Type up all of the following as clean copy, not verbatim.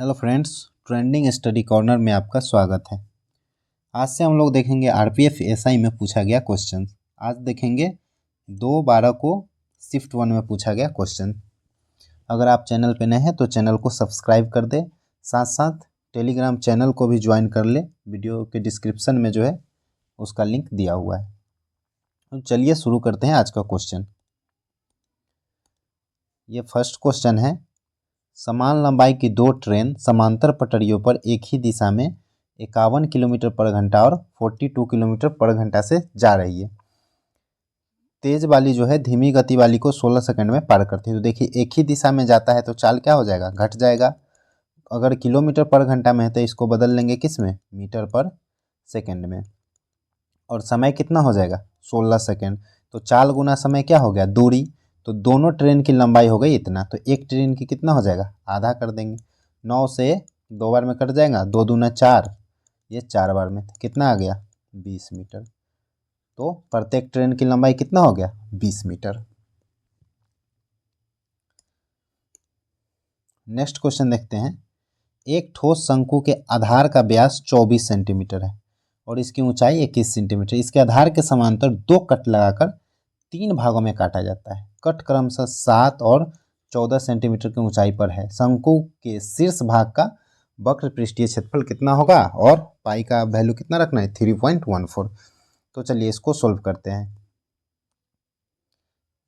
Hello friends, trending study corner में आपका स्वागत है। आज से हम लोग देखेंगे आरपीएफ एसआई में पूछा गया क्वेश्चन। आज देखेंगे 2/12 को शिफ्ट 1 में पूछा गया क्वेश्चन। अगर आप चैनल पे नए हैं तो चैनल को सब्सक्राइब कर दे, साथ साथ टेलीग्राम चैनल को भी ज्वाइन कर ले। वीडियो के डिस्क्रिप्शन में जो है उसका लिंक दिया हुआ है। तो चलिए शुरू करते हैं आज का क्वेश्चन। ये फर्स्ट क्वेश्चन है, समान लंबाई की दो ट्रेन समांतर पटरियों पर एक ही दिशा में 51 किलोमीटर पर घंटा और 42 किलोमीटर पर घंटा से जा रही है। तेज वाली जो है धीमी गति वाली को 16 सेकंड में पार करती है। तो देखिए एक ही दिशा में जाता है तो चाल क्या हो जाएगा, घट जाएगा। अगर किलोमीटर पर घंटा में है तो इसको बदल लेंगे किस में, मीटर पर सेकंड में। और समय कितना हो जाएगा, 16 सेकंड। तो चाल गुना समय क्या हो गया, दूरी। तो दोनों ट्रेन की लंबाई हो गई इतना, तो एक ट्रेन की कितना हो जाएगा, आधा कर देंगे। 9 से 2 बार में कट जाएगा, 2 दूना 4, ये 4 बार में कितना आ गया, 20 मीटर। तो प्रत्येक ट्रेन की लंबाई कितना हो गया, 20 मीटर। नेक्स्ट क्वेश्चन देखते हैं। एक ठोस शंकु के आधार का व्यास 24 सेंटीमीटर है और इसकी ऊंचाई 21 सेंटीमीटर। इसके आधार के समांतर दो कट लगाकर 3 भागों में काटा जाता है। कट क्रमशः 7 और 14 सेंटीमीटर की ऊंचाई पर है। शंकु के शीर्ष भाग का वक्र पृष्ठीय क्षेत्रफल कितना होगा और पाई का वैल्यू कितना रखना है, 3.14। तो चलिए इसको सोल्व करते हैं।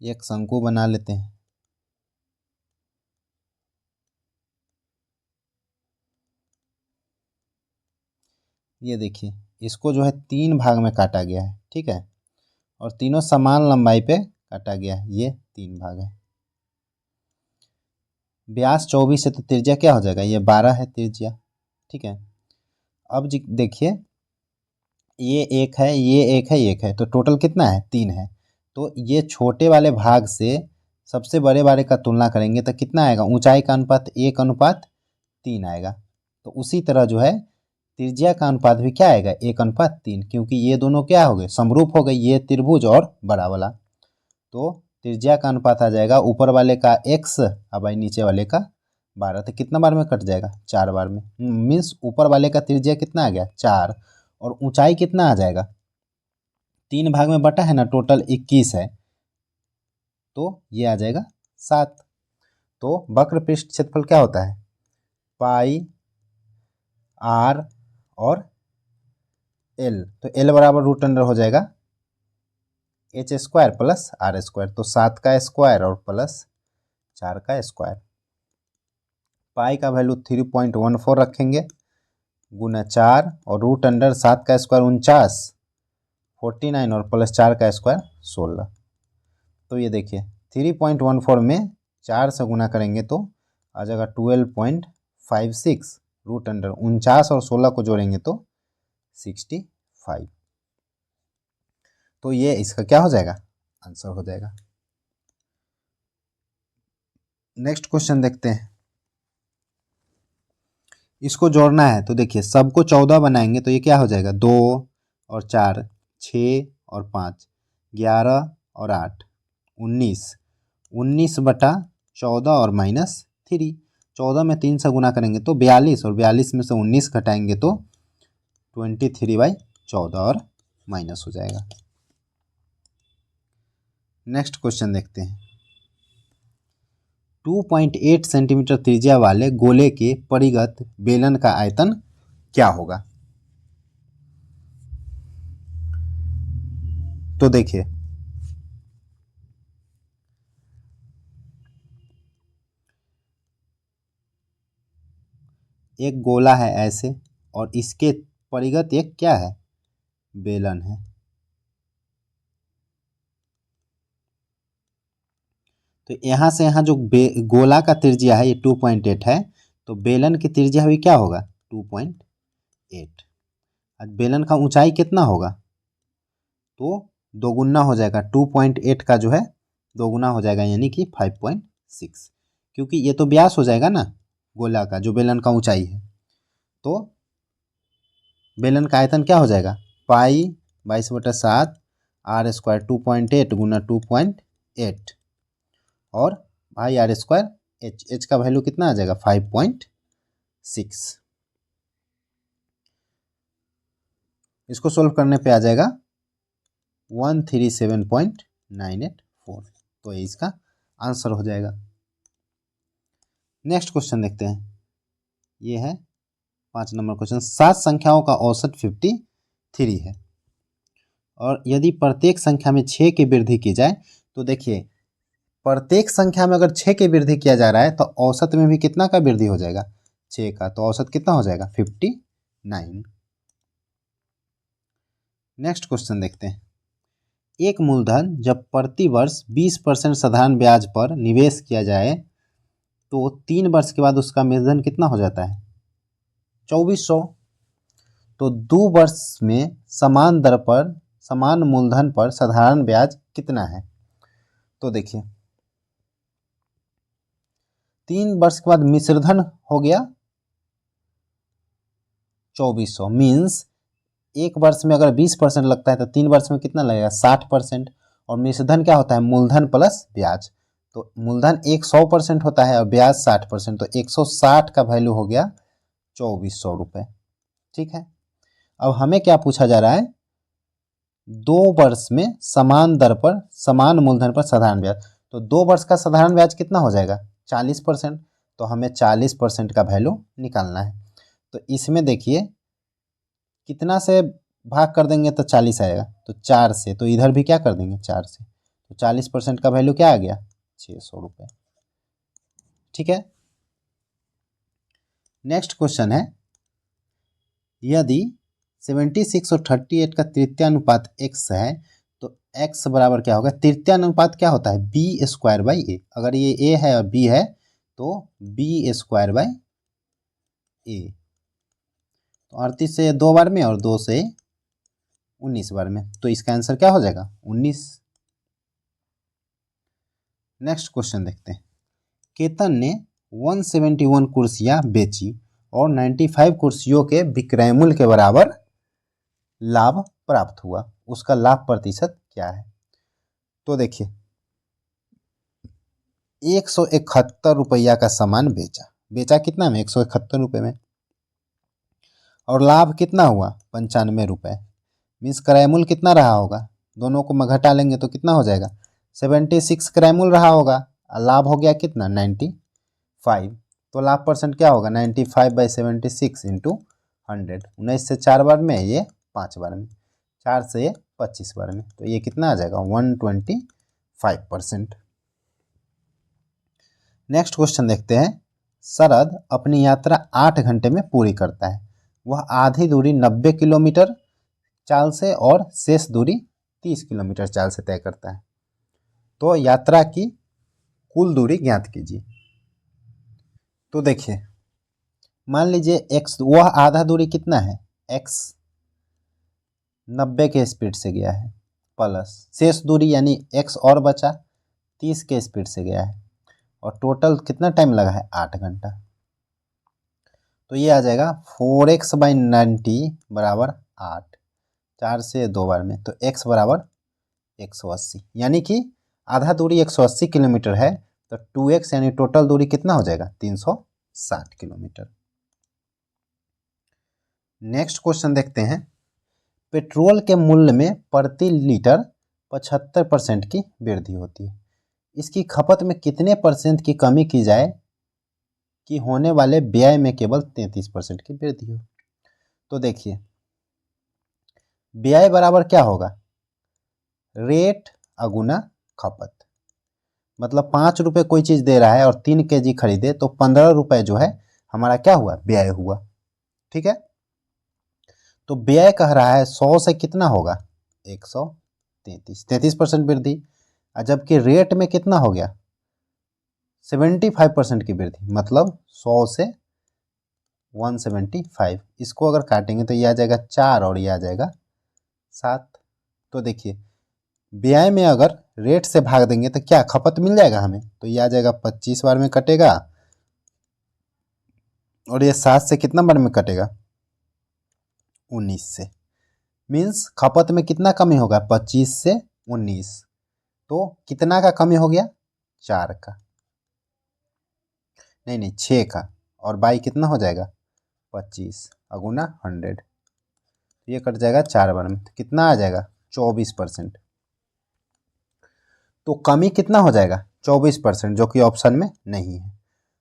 एक शंकु बना लेते हैं। ये देखिए इसको जो है 3 भाग में काटा गया है, ठीक है, और तीनों समान लंबाई पे काटा गया है। ये 3 भाग है। व्यास 24 है तो त्रिज्या क्या हो जाएगा, ये 12 है त्रिज्या, ठीक है। अब देखिए ये एक है, ये एक है, एक है, तो टोटल कितना है, 3 है। तो ये छोटे वाले भाग से सबसे बड़े वाले का तुलना करेंगे तो कितना आएगा, ऊंचाई का अनुपात 1:3 आएगा। तो उसी तरह जो है त्रिज्या का अनुपात भी क्या आएगा, 1:3, क्योंकि ये दोनों क्या हो गए, समरूप हो गए, ये त्रिभुज और बड़ा वाला। तो त्रिज्या का अनुपात आ जाएगा ऊपर वाले का x और भाई नीचे वाले का 12। तो कितना बार में कट जाएगा, 4 बार में। मीन्स ऊपर वाले का त्रिज्या कितना आ गया, 4, और ऊंचाई कितना आ जाएगा, 3 भाग में बटा है ना, टोटल 21 है, तो ये आ जाएगा 7। तो वक्र पृष्ठ क्षेत्रफल क्या होता है, पाई आर और एल। तो एल बराबर रूट अंडर हो जाएगा h² प्लस r²। तो 7 का स्क्वायर और प्लस 4 का स्क्वायर। पाई का वैल्यू 3.14 रखेंगे, गुना 4 और रूट अंडर 7 का स्क्वायर 49, 49 और प्लस 4 का स्क्वायर 16। तो ये देखिए 3.14 में 4 से गुना करेंगे तो आ जाएगा 12.56, रूट अंडर 49 और 16 को जोड़ेंगे तो 65। तो ये इसका क्या हो जाएगा, आंसर हो जाएगा। नेक्स्ट क्वेश्चन देखते हैं। इसको जोड़ना है तो देखिए सबको 14 बनाएंगे तो ये क्या हो जाएगा, 2 और 4, 6 और 5, 11 और 8, 19, 19/14 और -3। 14 में 3 से गुना करेंगे तो 42, और 42 में से 19 घटाएंगे तो 23/14 और माइनस हो जाएगा। नेक्स्ट क्वेश्चन देखते हैं। 2.8 सेंटीमीटर त्रिज्या वाले गोले के परिगत बेलन का आयतन क्या होगा। तो देखिए एक गोला है ऐसे और इसके परिगत एक क्या है, बेलन है। तो यहाँ से यहाँ जो गोला का त्रिज्या है ये 2.8 है, तो बेलन की त्रिज्या भी क्या होगा, 2.8। आज बेलन का ऊंचाई कितना होगा, तो दोगुना हो जाएगा, 2.8 का जो है दोगुना हो जाएगा, यानी कि 5.6, क्योंकि ये तो व्यास हो जाएगा ना गोला का, जो बेलन का ऊंचाई है। तो बेलन का आयतन क्या हो जाएगा, पाई 22/7 r² 2.8 गुना 2.8 और भाई r², h का वैल्यू कितना आ जाएगा, 5.6। इसको सोल्व करने पे आ जाएगा 137.984। तो ये इसका आंसर हो जाएगा। नेक्स्ट क्वेश्चन देखते हैं। ये है 5 नंबर क्वेश्चन। 7 संख्याओं का औसत 53 है और यदि प्रत्येक संख्या में 6 की वृद्धि की जाए तो देखिए, प्रत्येक संख्या में अगर 6 की वृद्धि किया जा रहा है तो औसत में भी कितना का वृद्धि हो जाएगा? 6 का। तो औसत कितना हो जाएगा? 59। नेक्स्ट क्वेश्चन देखते हैं। एक मूलधन जब प्रति वर्ष 20% साधारण ब्याज पर निवेश किया जाए तो 3 वर्ष के बाद उसका मूलधन कितना हो जाता है? 2400। तो 2 वर्ष में समान दर पर समान मूलधन पर साधारण ब्याज कितना है? तो देखिए, 3 वर्ष के बाद मिश्रधन हो गया 2400। मीन्स एक वर्ष में अगर 20% लगता है तो 3 वर्ष में कितना लगेगा? 60%। और मिश्रधन क्या होता है? मूलधन प्लस ब्याज। तो मूलधन 100% होता है और ब्याज 60%। तो 160 का वैल्यू हो गया 2400 रुपये। ठीक है। अब हमें क्या पूछा जा रहा है? 2 वर्ष में समान दर पर समान मूलधन पर साधारण ब्याज। तो 2 वर्ष का साधारण ब्याज कितना हो जाएगा? 40%। तो हमें 40% का वैल्यू निकालना है। तो इसमें देखिए, कितना से भाग कर देंगे तो 40 आएगा? तो 4 से। तो इधर भी क्या कर देंगे? 4 से। तो 40% का वैल्यू क्या आ गया? 600 रुपये। ठीक है। नेक्स्ट क्वेश्चन है, यदि 76 और 38 का तृतीयानुपात x है तो x बराबर क्या होगा? तृतीयानुपात क्या होता है? बी स्क्वायर बाई ए। अगर ये a है और b है तो बी स्क्वायर बाई ए। तो 38 से 2 बार में और 2 से 19 बार में। तो इसका आंसर क्या हो जाएगा? 19। नेक्स्ट क्वेश्चन देखते हैं। केतन ने 171 कुर्सियां बेची और 95 कुर्सियों के विक्रय मूल्य के बराबर लाभ प्राप्त हुआ। उसका लाभ प्रतिशत क्या है? तो देखिए, 171 रुपया का सामान बेचा कितना में? 171 रुपये में। और लाभ कितना हुआ? 95 रुपये। मीन्स क्रय मूल्य कितना रहा होगा? दोनों को मैं घटा लेंगे तो कितना हो जाएगा? 76 क्रय मूल्य रहा होगा और लाभ हो गया कितना? 95। तो लाभ परसेंट क्या होगा? 95/76 इंटू 100। 19 से 4 बार में, ये 5 बार में, 4 से 25 बार में। तो ये कितना आ जाएगा? 125%। नेक्स्ट क्वेश्चन देखते हैं। शरद अपनी यात्रा 8 घंटे में पूरी करता है। वह आधी दूरी 90 किलोमीटर चाल से और शेष दूरी 30 किलोमीटर चाल से तय करता है। तो यात्रा की कुल दूरी ज्ञात कीजिए। तो देखिए, मान लीजिए x, वह आधा दूरी कितना है? x 90 के स्पीड से गया है, प्लस शेष दूरी यानी x और बचा 30 के स्पीड से गया है, और टोटल कितना टाइम लगा है? 8 घंटा। तो ये आ जाएगा 4x/90 बराबर 8। 4 से 2 बार में, तो x बराबर 180। यानी कि आधा दूरी 180 किलोमीटर है, तो 2x यानी टोटल दूरी कितना हो जाएगा? 360 किलोमीटर। नेक्स्ट क्वेश्चन देखते हैं। पेट्रोल के मूल्य में प्रति लीटर 75% की वृद्धि होती है। इसकी खपत में कितने % की कमी की जाए कि होने वाले व्यय में केवल 33% की वृद्धि हो? तो देखिए, व्यय बराबर क्या होगा? रेट अगुना खपत। मतलब 5 रुपये कोई चीज़ दे रहा है और 3 kg खरीदे तो 15 रुपये जो है हमारा क्या हुआ? व्यय हुआ। ठीक है। तो व्यय कह रहा है 100 से कितना होगा? 133, 33% वृद्धि। जबकि रेट में कितना हो गया? 75% की वृद्धि। मतलब 100 से 175। इसको अगर काटेंगे तो ये आ जाएगा 4 और ये आ जाएगा 7। तो देखिए, व्यय में अगर रेट से भाग देंगे तो क्या खपत मिल जाएगा हमें? तो ये आ जाएगा 25 बार में कटेगा, और ये 7 से कितना बार में कटेगा? 19 से। मीन्स खपत में कितना कमी होगा? 25 से 19। तो कितना का कमी हो गया? 4 का, नहीं 6 का। और बाई कितना हो जाएगा? 25 अगुना 100, तो ये कट जाएगा 4 बार में, तो कितना आ जाएगा 24%। तो कमी कितना हो जाएगा 24%, जो कि ऑप्शन में नहीं है।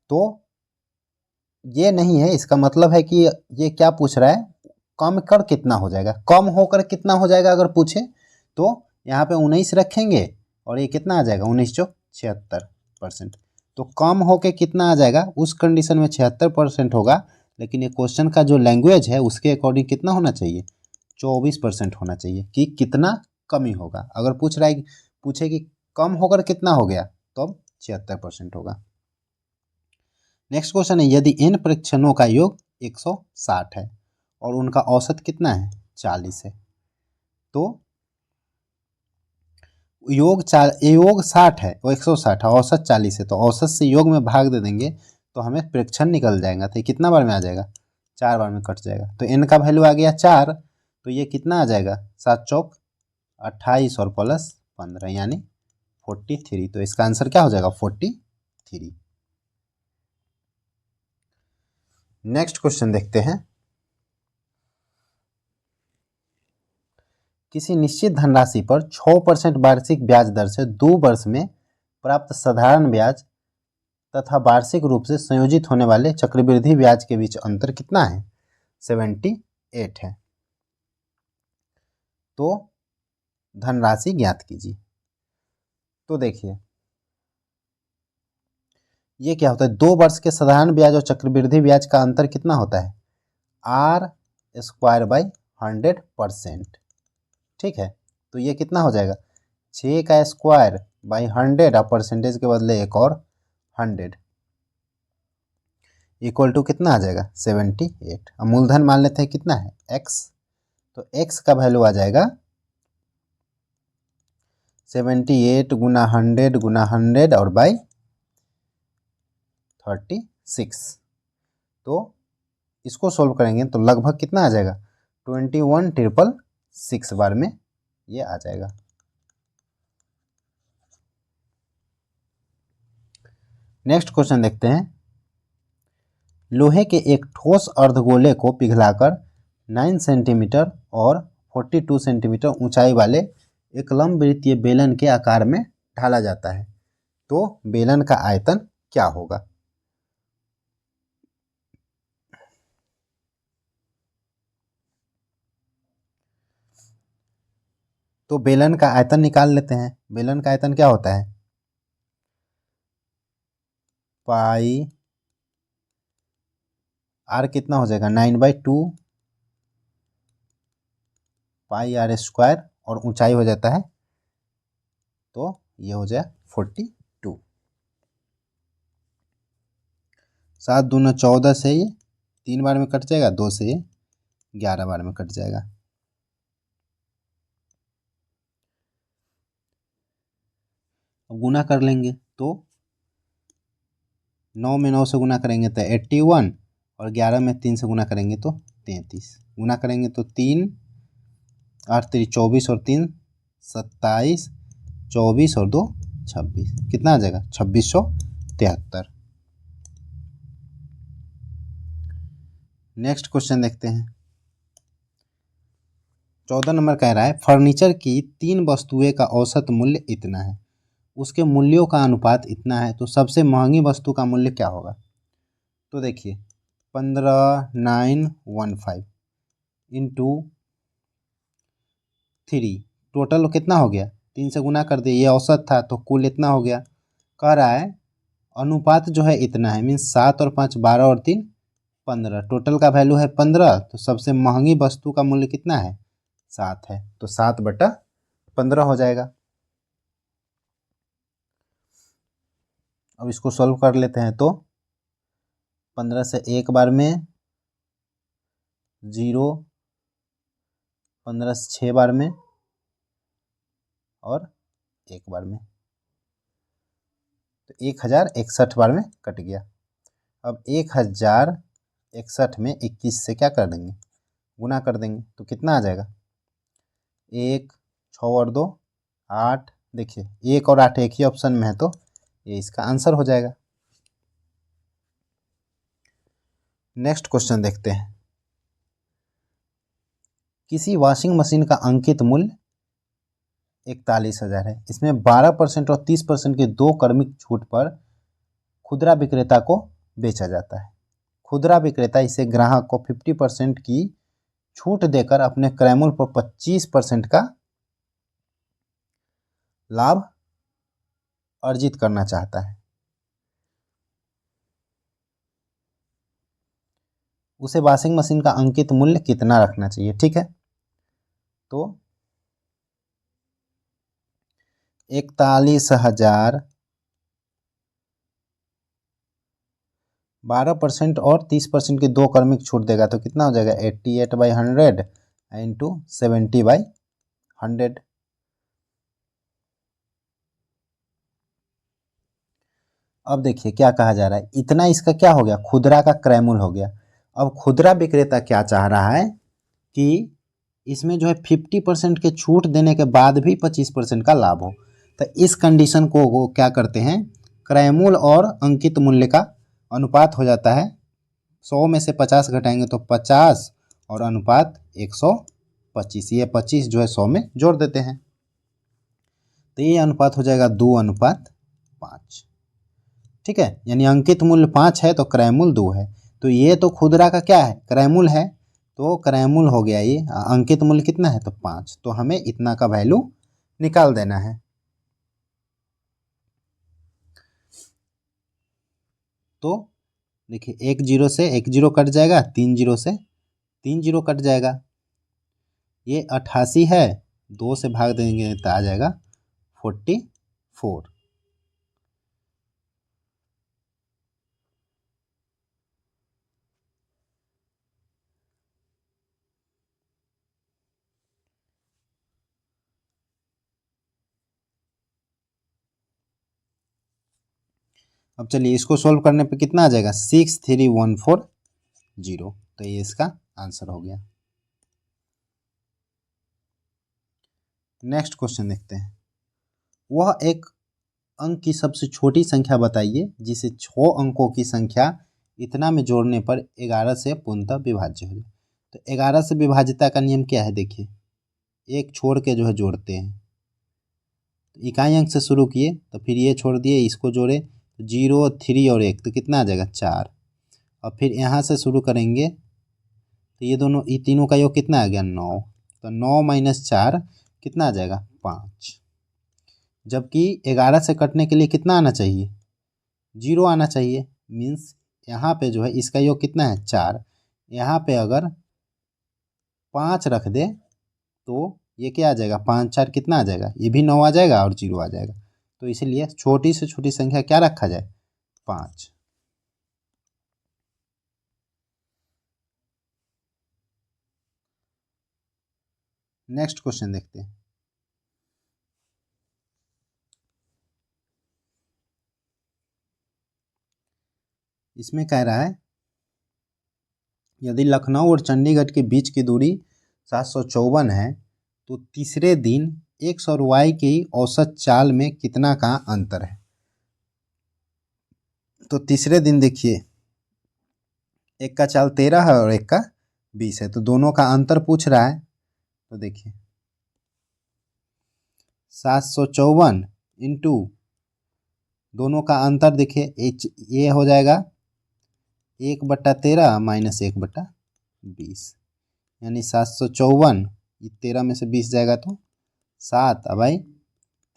तो ये नहीं है, इसका मतलब है कि ये क्या पूछ रहा है, कम कर कितना हो जाएगा, कम होकर कितना हो जाएगा अगर पूछे तो यहाँ पे 19 रखेंगे और ये कितना आ जाएगा 1976%। तो कम होके कितना आ जाएगा, उस कंडीशन में 76% होगा, लेकिन ये क्वेश्चन का जो लैंग्वेज है उसके अकॉर्डिंग कितना होना चाहिए 24% होना चाहिए, कि कितना कमी होगा। अगर पूछे कि कम होकर कितना हो गया तो अब 76% होगा। नेक्स्ट क्वेश्चन है, यदि n परीक्षणों का योग 160 है और उनका औसत कितना है 40 है, तो योग 60 है और 160 है, औसत 40 है, तो औसत से योग में भाग दे देंगे तो हमें परीक्षण निकल जाएगा। तो ये कितना बार में आ जाएगा 4 बार में कट जाएगा। तो n का वैल्यू आ गया 4, तो ये कितना आ जाएगा 7 चौक 28 और प्लस 15 यानी 43। तो इसका आंसर क्या हो जाएगा 43। नेक्स्ट क्वेश्चन देखते हैं, किसी निश्चित धनराशि पर 6% वार्षिक ब्याज दर से 2 वर्ष में प्राप्त साधारण ब्याज तथा वार्षिक रूप से संयोजित होने वाले चक्रवृद्धि ब्याज के बीच अंतर कितना है 78 है। तो धनराशि ज्ञात कीजिए। तो देखिए ये क्या होता है, 2 वर्ष के साधारण ब्याज और चक्रवृद्धि ब्याज का अंतर कितना होता है r²/100%। ठीक है, तो ये कितना हो जाएगा 6 का स्क्वायर बाई 100 और परसेंटेज के बदले एक और 100 इक्वल टू कितना आ जाएगा 78। अब मूलधन मान लेते हैं कितना है x, तो x का वैल्यू आ जाएगा 78 गुना 100 गुना 100 और बाई 36। तो इसको सोल्व करेंगे तो लगभग कितना आ जाएगा 21,666 बार में ये आ जाएगा। नेक्स्ट क्वेश्चन देखते हैं, लोहे के एक ठोस अर्धगोले को पिघलाकर 9 सेंटीमीटर और 42 सेंटीमीटर ऊंचाई वाले एक लंबवृत्तीय बेलन के आकार में ढाला जाता है, तो बेलन का आयतन क्या होगा। तो बेलन का आयतन निकाल लेते हैं। बेलन का आयतन क्या होता है पाई आर कितना हो जाएगा 9/2 पाई r स्क्वायर और ऊंचाई हो जाता है तो ये हो जाए 42। 7 दूना 14 से ये 3 बार में कट जाएगा, 2 से ये 11 बार में कट जाएगा। अब गुना कर लेंगे तो 9 में 9 से गुना करेंगे तो 81 और 11 में 3 से गुना करेंगे तो 33। गुना करेंगे तो 3 8 3 24 और 3 27, 24 और 2 26, कितना आ जाएगा 2673। नेक्स्ट क्वेश्चन देखते हैं, 14 नंबर कह रहा है फर्नीचर की 3 वस्तुएं का औसत मूल्य इतना है, उसके मूल्यों का अनुपात इतना है, तो सबसे महंगी वस्तु का मूल्य क्या होगा। तो देखिए 15,915 इंटू 3 टोटल कितना हो गया 3 से गुना कर दिए, ये औसत था तो कुल इतना हो गया। कह रहा है अनुपात जो है इतना है, मीन्स 7 और 5 12 और 3 15, टोटल का वैल्यू है 15, तो सबसे महंगी वस्तु का मूल्य कितना है 7 है, तो 7/15 हो जाएगा। अब इसको सॉल्व कर लेते हैं तो 15 से एक बार में 0, 15 से 6 बार में और एक बार में, तो 1061 बार में कट गया। अब 1061 में 21 से क्या कर देंगे गुना कर देंगे, तो कितना आ जाएगा 1 6 और 2 8, देखिए 1 और 8 एक ही ऑप्शन में है तो ये इसका आंसर हो जाएगा। नेक्स्ट क्वेश्चन देखते हैं। किसी वॉशिंग मशीन का अंकित मूल्य 41,000 है। इसमें 12% और 30% की दो क्रमिक छूट पर खुदरा विक्रेता को बेचा जाता है। खुदरा विक्रेता इसे ग्राहक को 50% की छूट देकर अपने क्रय मूल्य पर 25% का लाभ अर्जित करना चाहता है। उसे वॉशिंग मशीन का अंकित मूल्य कितना रखना चाहिए? ठीक है, तो 41,000 12% और 30% की दो क्रमिक छूट देगा तो कितना हो जाएगा? 88/100 इंटू 70/100। अब देखिए क्या कहा जा रहा है, इतना इसका क्या हो गया? खुदरा का क्रय मूल्य हो गया। अब खुदरा विक्रेता क्या चाह रहा है कि इसमें जो है 50% के छूट देने के बाद भी 25% का लाभ हो। तो इस कंडीशन को वो क्या करते हैं, क्रय मूल्य और अंकित मूल्य का अनुपात हो जाता है। 100 में से 50 घटाएंगे तो 50 और अनुपात 125। ये 25 जो है 100 में जोड़ देते हैं तो ये अनुपात हो जाएगा 2:5। ठीक है, यानी अंकित मूल्य 5 है तो क्रय मूल्य 2 है। तो ये तो खुदरा का क्या है? क्रय मूल्य है। तो क्रय मूल्य हो गया ये, अंकित मूल्य कितना है? तो 5। तो हमें इतना का वैल्यू निकाल देना है। तो देखिए, 1 0 से 1 0 कट जाएगा, 3 0 से 3 0 कट जाएगा। ये 88 है, 2 से भाग देंगे तो आ जाएगा 44। अब चलिए इसको सोल्व करने पे कितना आ जाएगा? 63140। तो ये इसका आंसर हो गया। नेक्स्ट क्वेश्चन देखते हैं। वह एक अंक की सबसे छोटी संख्या बताइए जिसे 6 अंकों की संख्या इतना में जोड़ने पर 11 से पूर्णतः विभाज्य हो जाए। तो 11 से विभाज्यता का नियम क्या है? देखिए, एक छोड़ के जो है जोड़ते हैं। तो इकाई अंक से शुरू किए तो फिर ये छोड़ दिए, इसको जोड़े तो 0 3 और 1 तो कितना आ जाएगा? 4। और फिर यहाँ से शुरू करेंगे तो ये तीनों का योग कितना आ गया? 9। तो 9 - 4 कितना आ जाएगा? 5। जबकि 11 से कटने के लिए कितना आना चाहिए? 0 आना चाहिए। मीन्स यहाँ पे जो है इसका योग कितना है? 4। यहाँ पे अगर 5 रख दे तो ये क्या आ जाएगा? 5 4 कितना आ जाएगा? ये भी 9 आ जाएगा और 0 आ जाएगा। तो इसीलिए छोटी से छोटी संख्या क्या रखा जाए? 5। नेक्स्ट क्वेश्चन देखते हैं। इसमें कह रहा है यदि लखनऊ और चंडीगढ़ के बीच की दूरी 754 है तो तीसरे दिन x और y की औसत चाल में कितना का अंतर है? तो तीसरे दिन देखिए, एक का चाल 13 है और एक का 20 है, तो दोनों का अंतर पूछ रहा है। तो देखिए 754 इंटू दोनों का अंतर देखिए, ये हो जाएगा 1/13 - 1/20, यानी 754। ये 13 में से 20 जाएगा तो 7 भाई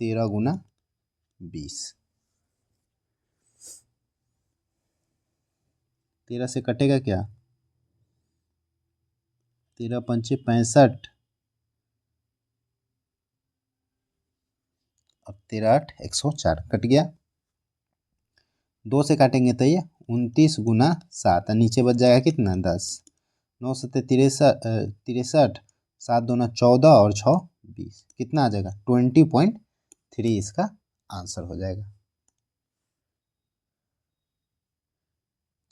13 × 20। 13 से कटेगा क्या? 13 पंचे 65 और 13 8 104 कट गया। 2 से काटेंगे तो ये 29 × 7, नीचे बच जाएगा कितना? 10। 9 7 63, 7 दूना 14 और 6 20, कितना आ जाएगा? 20.3 इसका आंसर हो जाएगा।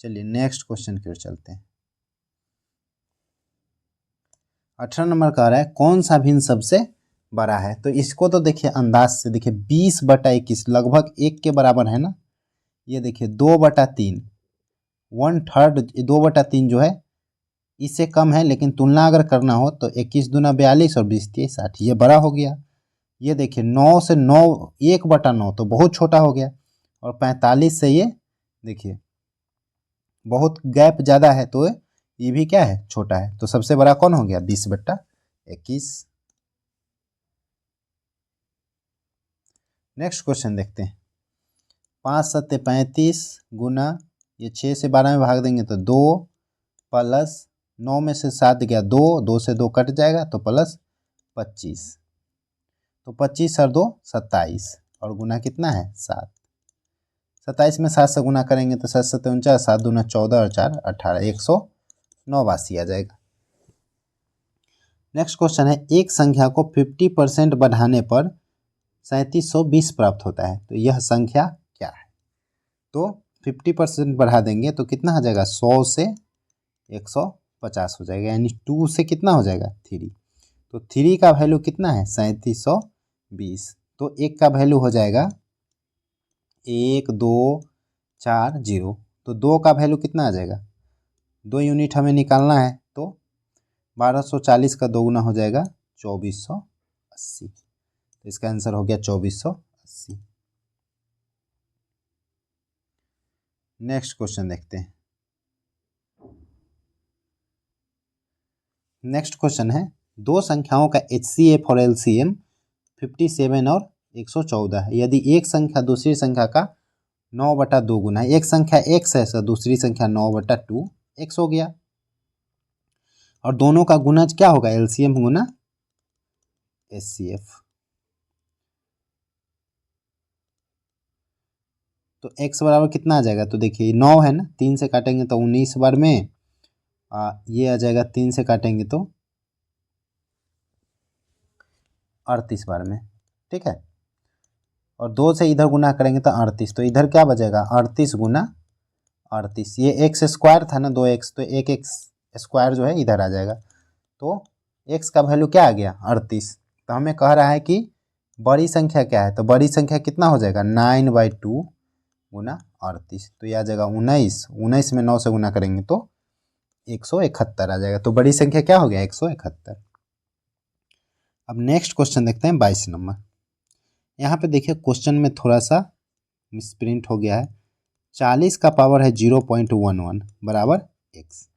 चलिए नेक्स्ट क्वेश्चन की ओर चलते हैं। 18 नंबर का आ रहा है कौन सा भिन्न सबसे बड़ा है? तो इसको तो देखिए अंदाज से देखिए 20/21 लगभग 1 के बराबर है ना। ये देखिए 2/3 1/3 2/3 जो है इससे कम है, लेकिन तुलना अगर करना हो तो 21 दूना 42 और 20 3 60, ये बड़ा हो गया। ये देखिए 9 से 9 1/9 तो बहुत छोटा हो गया, और 45 से ये देखिए बहुत गैप ज़्यादा है, तो ये भी क्या है, छोटा है। तो सबसे बड़ा कौन हो गया, 20/21। नेक्स्ट क्वेश्चन देखते हैं। 5 7 35 गुना, ये 6 से 12 में भाग देंगे तो 2 प्लस 9 में से 7 गया 2, 2 से 2 कट जाएगा तो प्लस 25, तो 25 और 2 27, और गुना कितना है 7। 27 में 7 से गुना करेंगे तो 7 7 49, 7 दूना 14 और 4 18, 189 आ जाएगा। नेक्स्ट क्वेश्चन है, एक संख्या को 50% बढ़ाने पर 3720 प्राप्त होता है, तो यह संख्या क्या है। तो 50% बढ़ा देंगे तो कितना हो जाएगा, 100 से 150 हो जाएगा, यानी 2 से कितना हो जाएगा 3, तो 3 का वैल्यू कितना है 3720, तो 1 का वैल्यू हो जाएगा 1 2 4 0, तो 2 का वैल्यू कितना आ जाएगा, 2 यूनिट हमें निकालना है, तो 1240 का 2 गुना हो जाएगा 2480, तो इसका आंसर हो गया 2480। नेक्स्ट क्वेश्चन देखते हैं। नेक्स्ट क्वेश्चन है, दो संख्याओं का HCF और LCM 57 और 114 है। यदि एक संख्या दूसरी संख्या का 9/2 गुना है, एक संख्या x है तो दूसरी संख्या 9/2 x हो गया, और दोनों का गुणज क्या होगा, LCM गुना HCF। तो x बराबर कितना आ जाएगा, तो देखिए 9 है ना, 3 से काटेंगे तो 19 बार में, ये आ जाएगा 3 से काटेंगे तो 38 बार में, ठीक है, और 2 से इधर गुना करेंगे तो 38, तो इधर क्या बचेगा 38 गुना 38, ये एक्स स्क्वायर था ना 2x, तो एक एक्स स्क्वायर जो है इधर आ जाएगा, तो x का वैल्यू क्या आ गया 38। तो हमें कह रहा है कि बड़ी संख्या क्या है, तो बड़ी संख्या कितना हो जाएगा 9/2 गुना 38, तो यह आ जाएगा 19, 19 में 9 से गुना करेंगे तो 171 आ जाएगा, तो बड़ी संख्या क्या हो गया 171। अब नेक्स्ट क्वेश्चन देखते हैं 22 नंबर। यहाँ पे देखिए क्वेश्चन में थोड़ा सा मिसप्रिंट हो गया है, 40 का पावर है 0.11 बराबर x,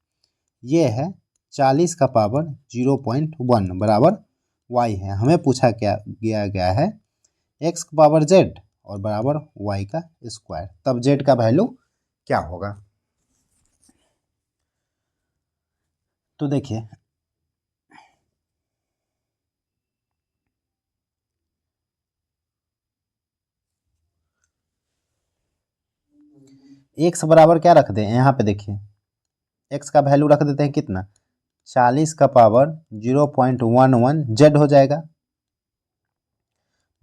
ये है 40 का पावर 0.1 बराबर y है। हमें पूछा क्या गया है x का पावर z और बराबर y का स्क्वायर, तब z का वैल्यू क्या होगा। तो देखिए x बराबर क्या रख दें, यहाँ पे देखिए x का वैल्यू रख देते हैं कितना, 40 का पावर 0.11 z हो जाएगा,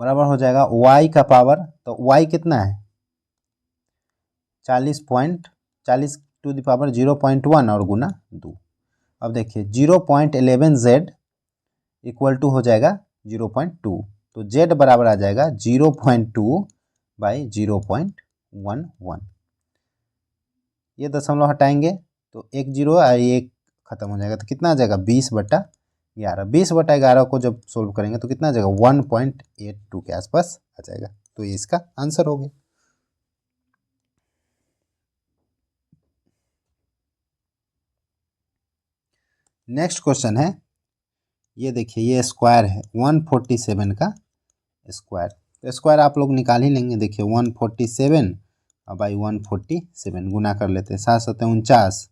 बराबर हो जाएगा y का पावर, तो y कितना है 40 टू द पावर 0.1 और गुना 2। अब देखिए 0.11 z इक्वल टू हो जाएगा 0.2, तो z बराबर आ जाएगा 0.2 बाई 0.11, ये दशमलव हटाएंगे तो 1 0 और एक खत्म हो जाएगा, तो कितना आ जाएगा 20/11, 20/11 को जब सोल्व करेंगे तो कितना आ जाएगा 1.82 के आसपास आ जाएगा, तो ये इसका आंसर हो गया। नेक्स्ट क्वेश्चन है, ये देखिए ये स्क्वायर है 147 का स्क्वायर, तो स्क्वायर आप लोग निकाल ही लेंगे। देखिए 147 और बाई 147 गुना कर लेते हैं, 7 7 49,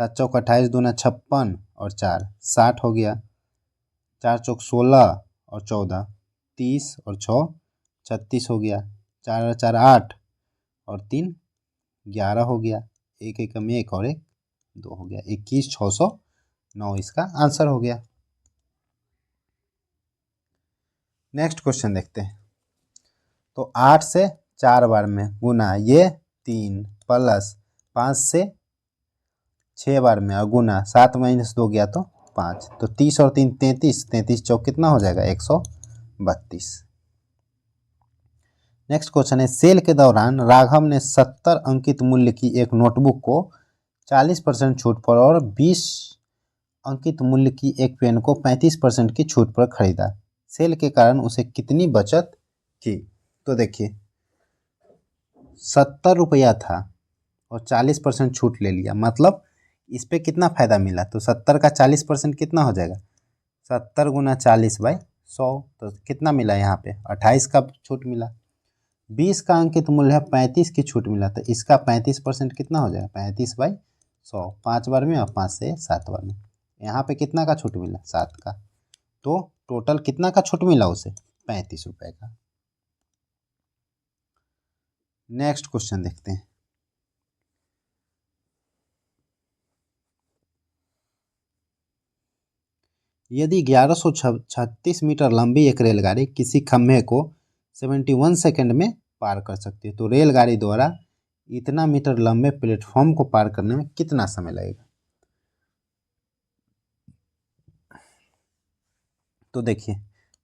7 चौक 28, दूना 56 और 4 60 हो गया, 4 चौक 16 और 14 30 और 6 36 हो गया, 4 और 4 8 और 3 11 हो गया, एक एक में एक और एक 2 हो गया, 21,609 इसका आंसर हो गया। नेक्स्ट क्वेश्चन देखते हैं। तो 8 से 4 बार में गुना ये 3 प्लस 5 से 6 बार में और गुना 7 - 2 गया तो 5, तो 30 और 3 33, 33 चौक कितना हो जाएगा 132। नेक्स्ट क्वेश्चन है, सेल के दौरान राघव ने 70 अंकित मूल्य की एक नोटबुक को 40% छूट पर और 20 अंकित मूल्य की एक पेन को 35% की छूट पर खरीदा। सेल के कारण उसे कितनी बचत की? तो देखिए 70 रुपया था और 40% छूट ले लिया, मतलब इस पे कितना फ़ायदा मिला? तो 70 का 40% कितना हो जाएगा? 70 गुना 40/100, तो कितना मिला यहाँ पे? 28 का छूट मिला। 20 का अंकित मूल्य है 35 की छूट मिला, तो इसका 35% कितना हो जाएगा? 35/100, 5 बार में और 5 से 7 बार में। यहाँ पे कितना का छूट मिला? 7 का। तो टोटल कितना का छूट मिला उसे? 35 रुपये का। नेक्स्ट क्वेश्चन देखते हैं। यदि 1136 मीटर लंबी एक रेलगाड़ी किसी खंभे को 71 सेकंड में पार कर सकती है, तो रेलगाड़ी द्वारा इतना मीटर लंबे प्लेटफॉर्म को पार करने में कितना समय लगेगा? तो देखिए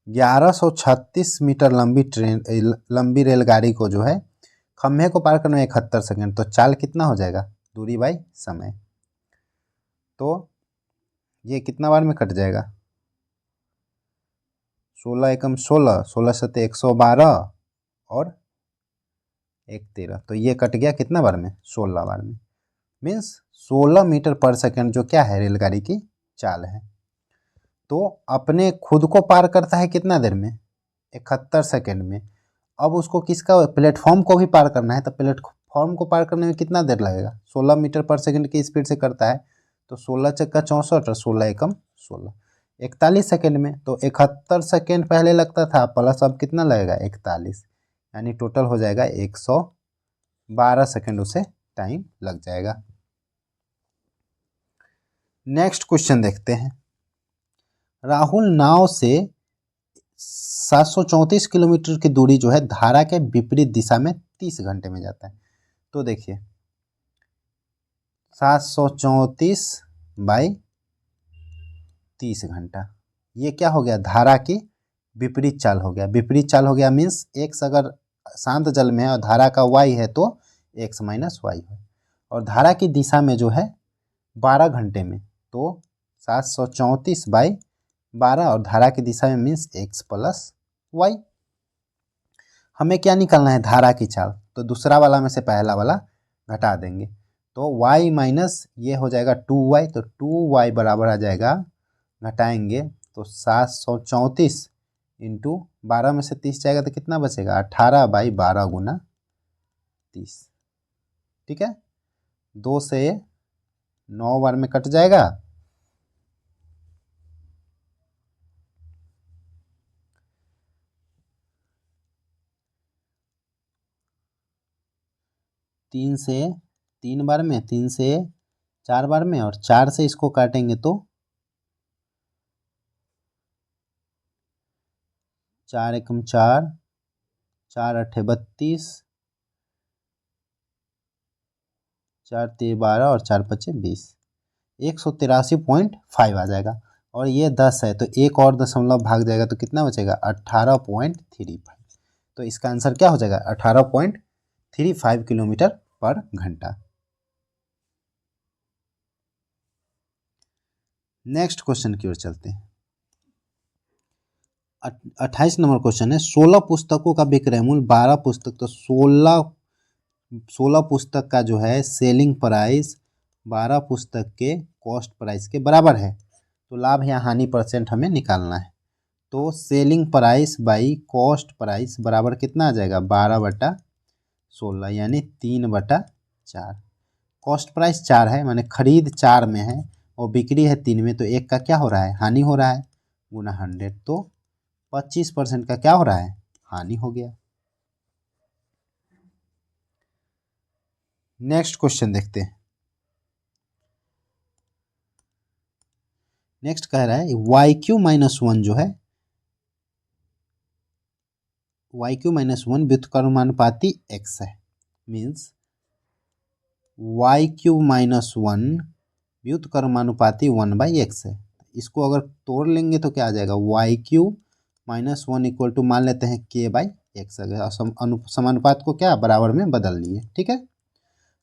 1136 मीटर लंबी रेलगाड़ी को जो है खंभे को पार करने में 71 सेकंड, तो चाल कितना हो जाएगा? दूरी बाई समय। तो ये कितना बार में कट जाएगा? 16 एकम 16, 16 सत्ते 112 और 1 13, तो ये कट गया कितना बार में? 16 बार में। मीन्स 16 मीटर पर सेकंड जो क्या है रेलगाड़ी की चाल है। तो अपने खुद को पार करता है कितना देर में? 71 सेकंड में। अब उसको किसका प्लेटफॉर्म को भी पार करना है, तो प्लेटफॉर्म को पार करने में कितना देर लगेगा? 16 मीटर पर सेकंड की स्पीड से करता है, तो 16 चक्का 64 और 16 एकम 16, 41 सेकंड में। तो 71 सेकंड पहले लगता था, प्लस अब कितना लगेगा? 41, यानी टोटल हो जाएगा 112 सेकंड उसे टाइम लग जाएगा। नेक्स्ट क्वेश्चन देखते हैं। राहुल नाव से 734 किलोमीटर की दूरी जो है धारा के विपरीत दिशा में 30 घंटे में जाता है। तो देखिए 734/30 घंटा, ये क्या हो गया? धारा की विपरीत चाल हो गया। विपरीत चाल हो गया मीन्स एक्स अगर शांत जल में है और धारा का वाई है तो एक्स माइनस वाई है, और धारा की दिशा में जो है 12 घंटे में, तो 734/12 और धारा की दिशा में मीन्स एक्स प्लस वाई। हमें क्या निकालना है? धारा की चाल। तो दूसरा वाला में से पहला वाला घटा देंगे, तो y माइनस ये हो जाएगा 2y, तो 2y बराबर आ जाएगा, घटाएंगे तो 734 इंटू 12 में से 30 जाएगा तो कितना बचेगा? 18/12 गुना 30। ठीक है, 2 से 9 बार में कट जाएगा, तीन से 3 बार में, 3 से 4 बार में, और 4 से इसको काटेंगे तो 4 एकम 4, 4 अट्ठे 32, 4 3 12 और 4 पचे 20, 183.5 आ जाएगा। और ये 10 है तो एक और दशमलव भाग जाएगा तो कितना बचेगा? 18.35। तो इसका आंसर क्या हो जाएगा? 18.35 किलोमीटर पर घंटा। नेक्स्ट क्वेश्चन की ओर चलते हैं। 28 नंबर क्वेश्चन है, 16 पुस्तकों का विक्रय मूल्य 12 पुस्तक, तो 16 पुस्तक का जो है सेलिंग प्राइस 12 पुस्तक के कॉस्ट प्राइस के बराबर है। तो लाभ या हानि परसेंट हमें निकालना है। तो selling price by cost price बराबर कितना आ जाएगा? 12/16, यानी 3/4। कॉस्ट प्राइस 4 है, माने खरीद 4 में है और बिक्री है 3 में, तो एक का क्या हो रहा है? हानि हो रहा है, गुना 100, तो 25% का क्या हो रहा है? हानि हो गया। नेक्स्ट क्वेश्चन देखते हैं। नेक्स्ट कह रहा है YQ-1 जो है, YQ-1 व्युत्क्रमानुपाती x है, मीन्स YQ-1 व्युत्क्रमानुपाती 1/x है। इसको अगर तोड़ लेंगे तो क्या आ जाएगा? YQ-1 इक्वल टू मान लेते हैं K/x, एक्स आ गया। समानुपात को क्या बराबर में बदल लिए। ठीक है,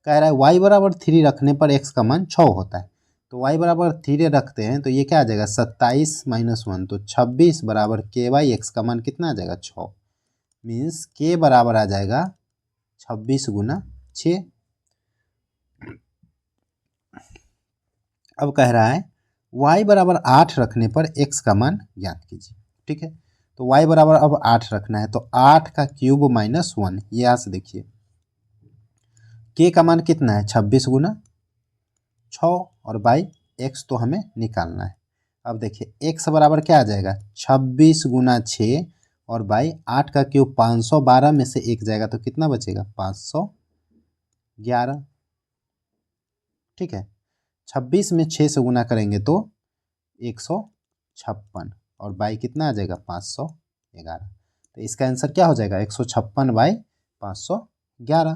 कह रहा है y बराबर 3 रखने पर x का मान 6 होता है। तो y बराबर 3 रखते हैं तो ये क्या आ जाएगा 27 - 1, तो 26 बराबर के वाई एक्स का मान कितना आ जाएगा 6, मीन्स के बराबर आ जाएगा 26 × 6। अब कह रहा है y बराबर 8 रखने पर x का मान ज्ञात कीजिए। ठीक है, तो y बराबर अब 8 रखना है, तो 8 का क्यूब -1, ये यहाँ से देखिए k का मान कितना है 26 × 6 और बाई x तो हमें निकालना है। अब देखिए x बराबर क्या आ जाएगा 26 × 6 और बाई 8 का क्यूब 512 में से 1 जाएगा तो कितना बचेगा 511। ठीक है, 26 में 6 से गुना करेंगे तो 156 और बाई कितना आ जाएगा 511। तो इसका आंसर क्या हो जाएगा 156 बाई 511।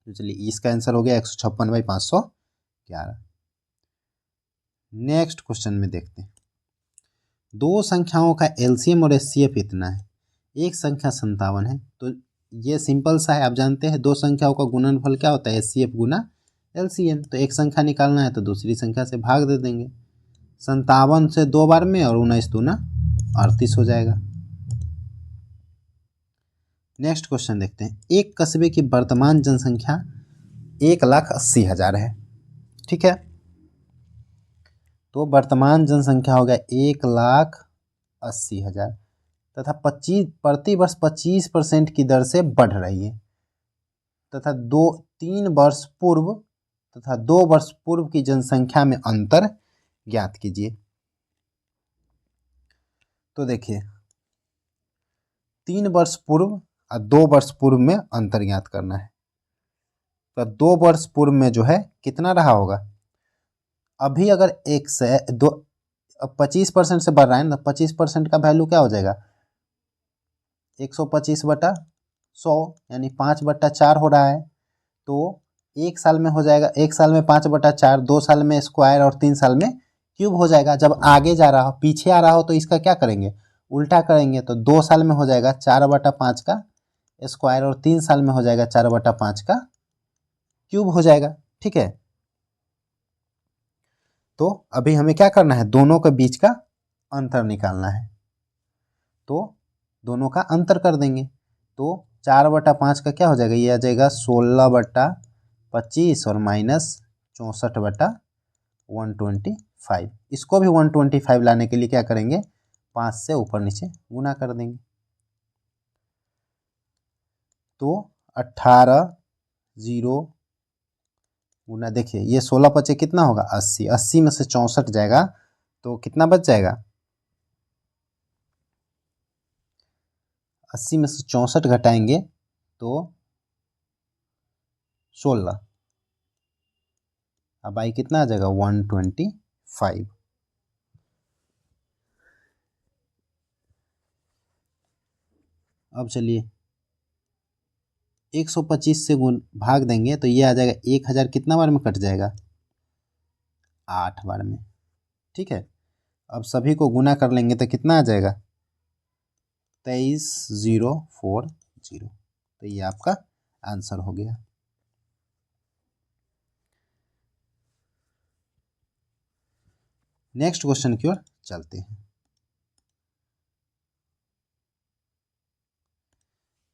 तो चलिए इसका आंसर हो गया 156 बाई 511। नेक्स्ट क्वेश्चन में देखते हैं, दो संख्याओं का एलसीएम और एचसीएफ इतना है, एक संख्या 57 है। तो ये सिंपल सा है, आप जानते हैं दो संख्याओं का गुणनफल क्या होता है एचसीएफ गुना एलसीएम। तो एक संख्या निकालना है तो दूसरी संख्या से भाग दे देंगे, 57 से 2 बार में और 19 दूना 38 हो जाएगा। नेक्स्ट क्वेश्चन देखते हैं, एक कस्बे की वर्तमान जनसंख्या 1,80,000 है। ठीक है, तो वर्तमान जनसंख्या हो गया 1,80,000 तथा प्रति वर्ष 25% की दर से बढ़ रही है तथा 3 वर्ष पूर्व तथा 2 वर्ष पूर्व की जनसंख्या में अंतर ज्ञात कीजिए। तो देखिए 3 वर्ष पूर्व और 2 वर्ष पूर्व में अंतर ज्ञात करना है। तो 2 वर्ष पूर्व में जो है कितना रहा होगा, अभी अगर 1 से 2 25% से बढ़ रहा है ना, 25% का वैल्यू क्या हो जाएगा 125/100 यानी 5/4 हो रहा है। तो 1 साल में हो जाएगा, 1 साल में 5/4, 2 साल में स्क्वायर और 3 साल में क्यूब हो जाएगा। जब आगे जा रहा हो पीछे आ रहा हो तो इसका क्या करेंगे उल्टा करेंगे, तो 2 साल में हो जाएगा 4/5 का स्क्वायर और 3 साल में हो जाएगा 4/5 का क्यूब हो जाएगा। ठीक है, तो अभी हमें क्या करना है दोनों के बीच का अंतर निकालना है, तो दोनों का अंतर कर देंगे। तो 4/5 का क्या हो जाएगा, ये आ जाएगा 16/25 और -64/125। इसको भी 125 लाने के लिए क्या करेंगे 5 से ऊपर नीचे गुना कर देंगे। तो 18 0 गुना, देखिए ये 16 बचे कितना होगा 80, 80 में से 64 जाएगा तो कितना बच जाएगा 80 में से 64 घटाएंगे तो 16, अब आई कितना आ जाएगा 125। अब चलिए 125 से भाग देंगे तो ये आ जाएगा 1000 कितना बार में कट जाएगा 8 बार में। ठीक है, अब सभी को गुना कर लेंगे तो कितना आ जाएगा 23040। तो ये आपका आंसर हो गया। नेक्स्ट क्वेश्चन की ओर चलते हैं।